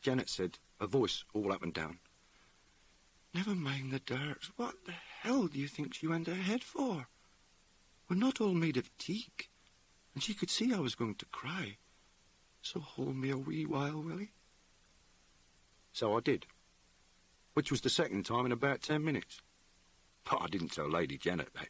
Janet said, her voice all up and down, "Never mind the dirt. What the hell do you think she went ahead for? We're not all made of teak. And she could see I was going to cry. So hold me a wee while, Willie. So I did, which was the second time in about 10 minutes. But I didn't tell Lady Janet that.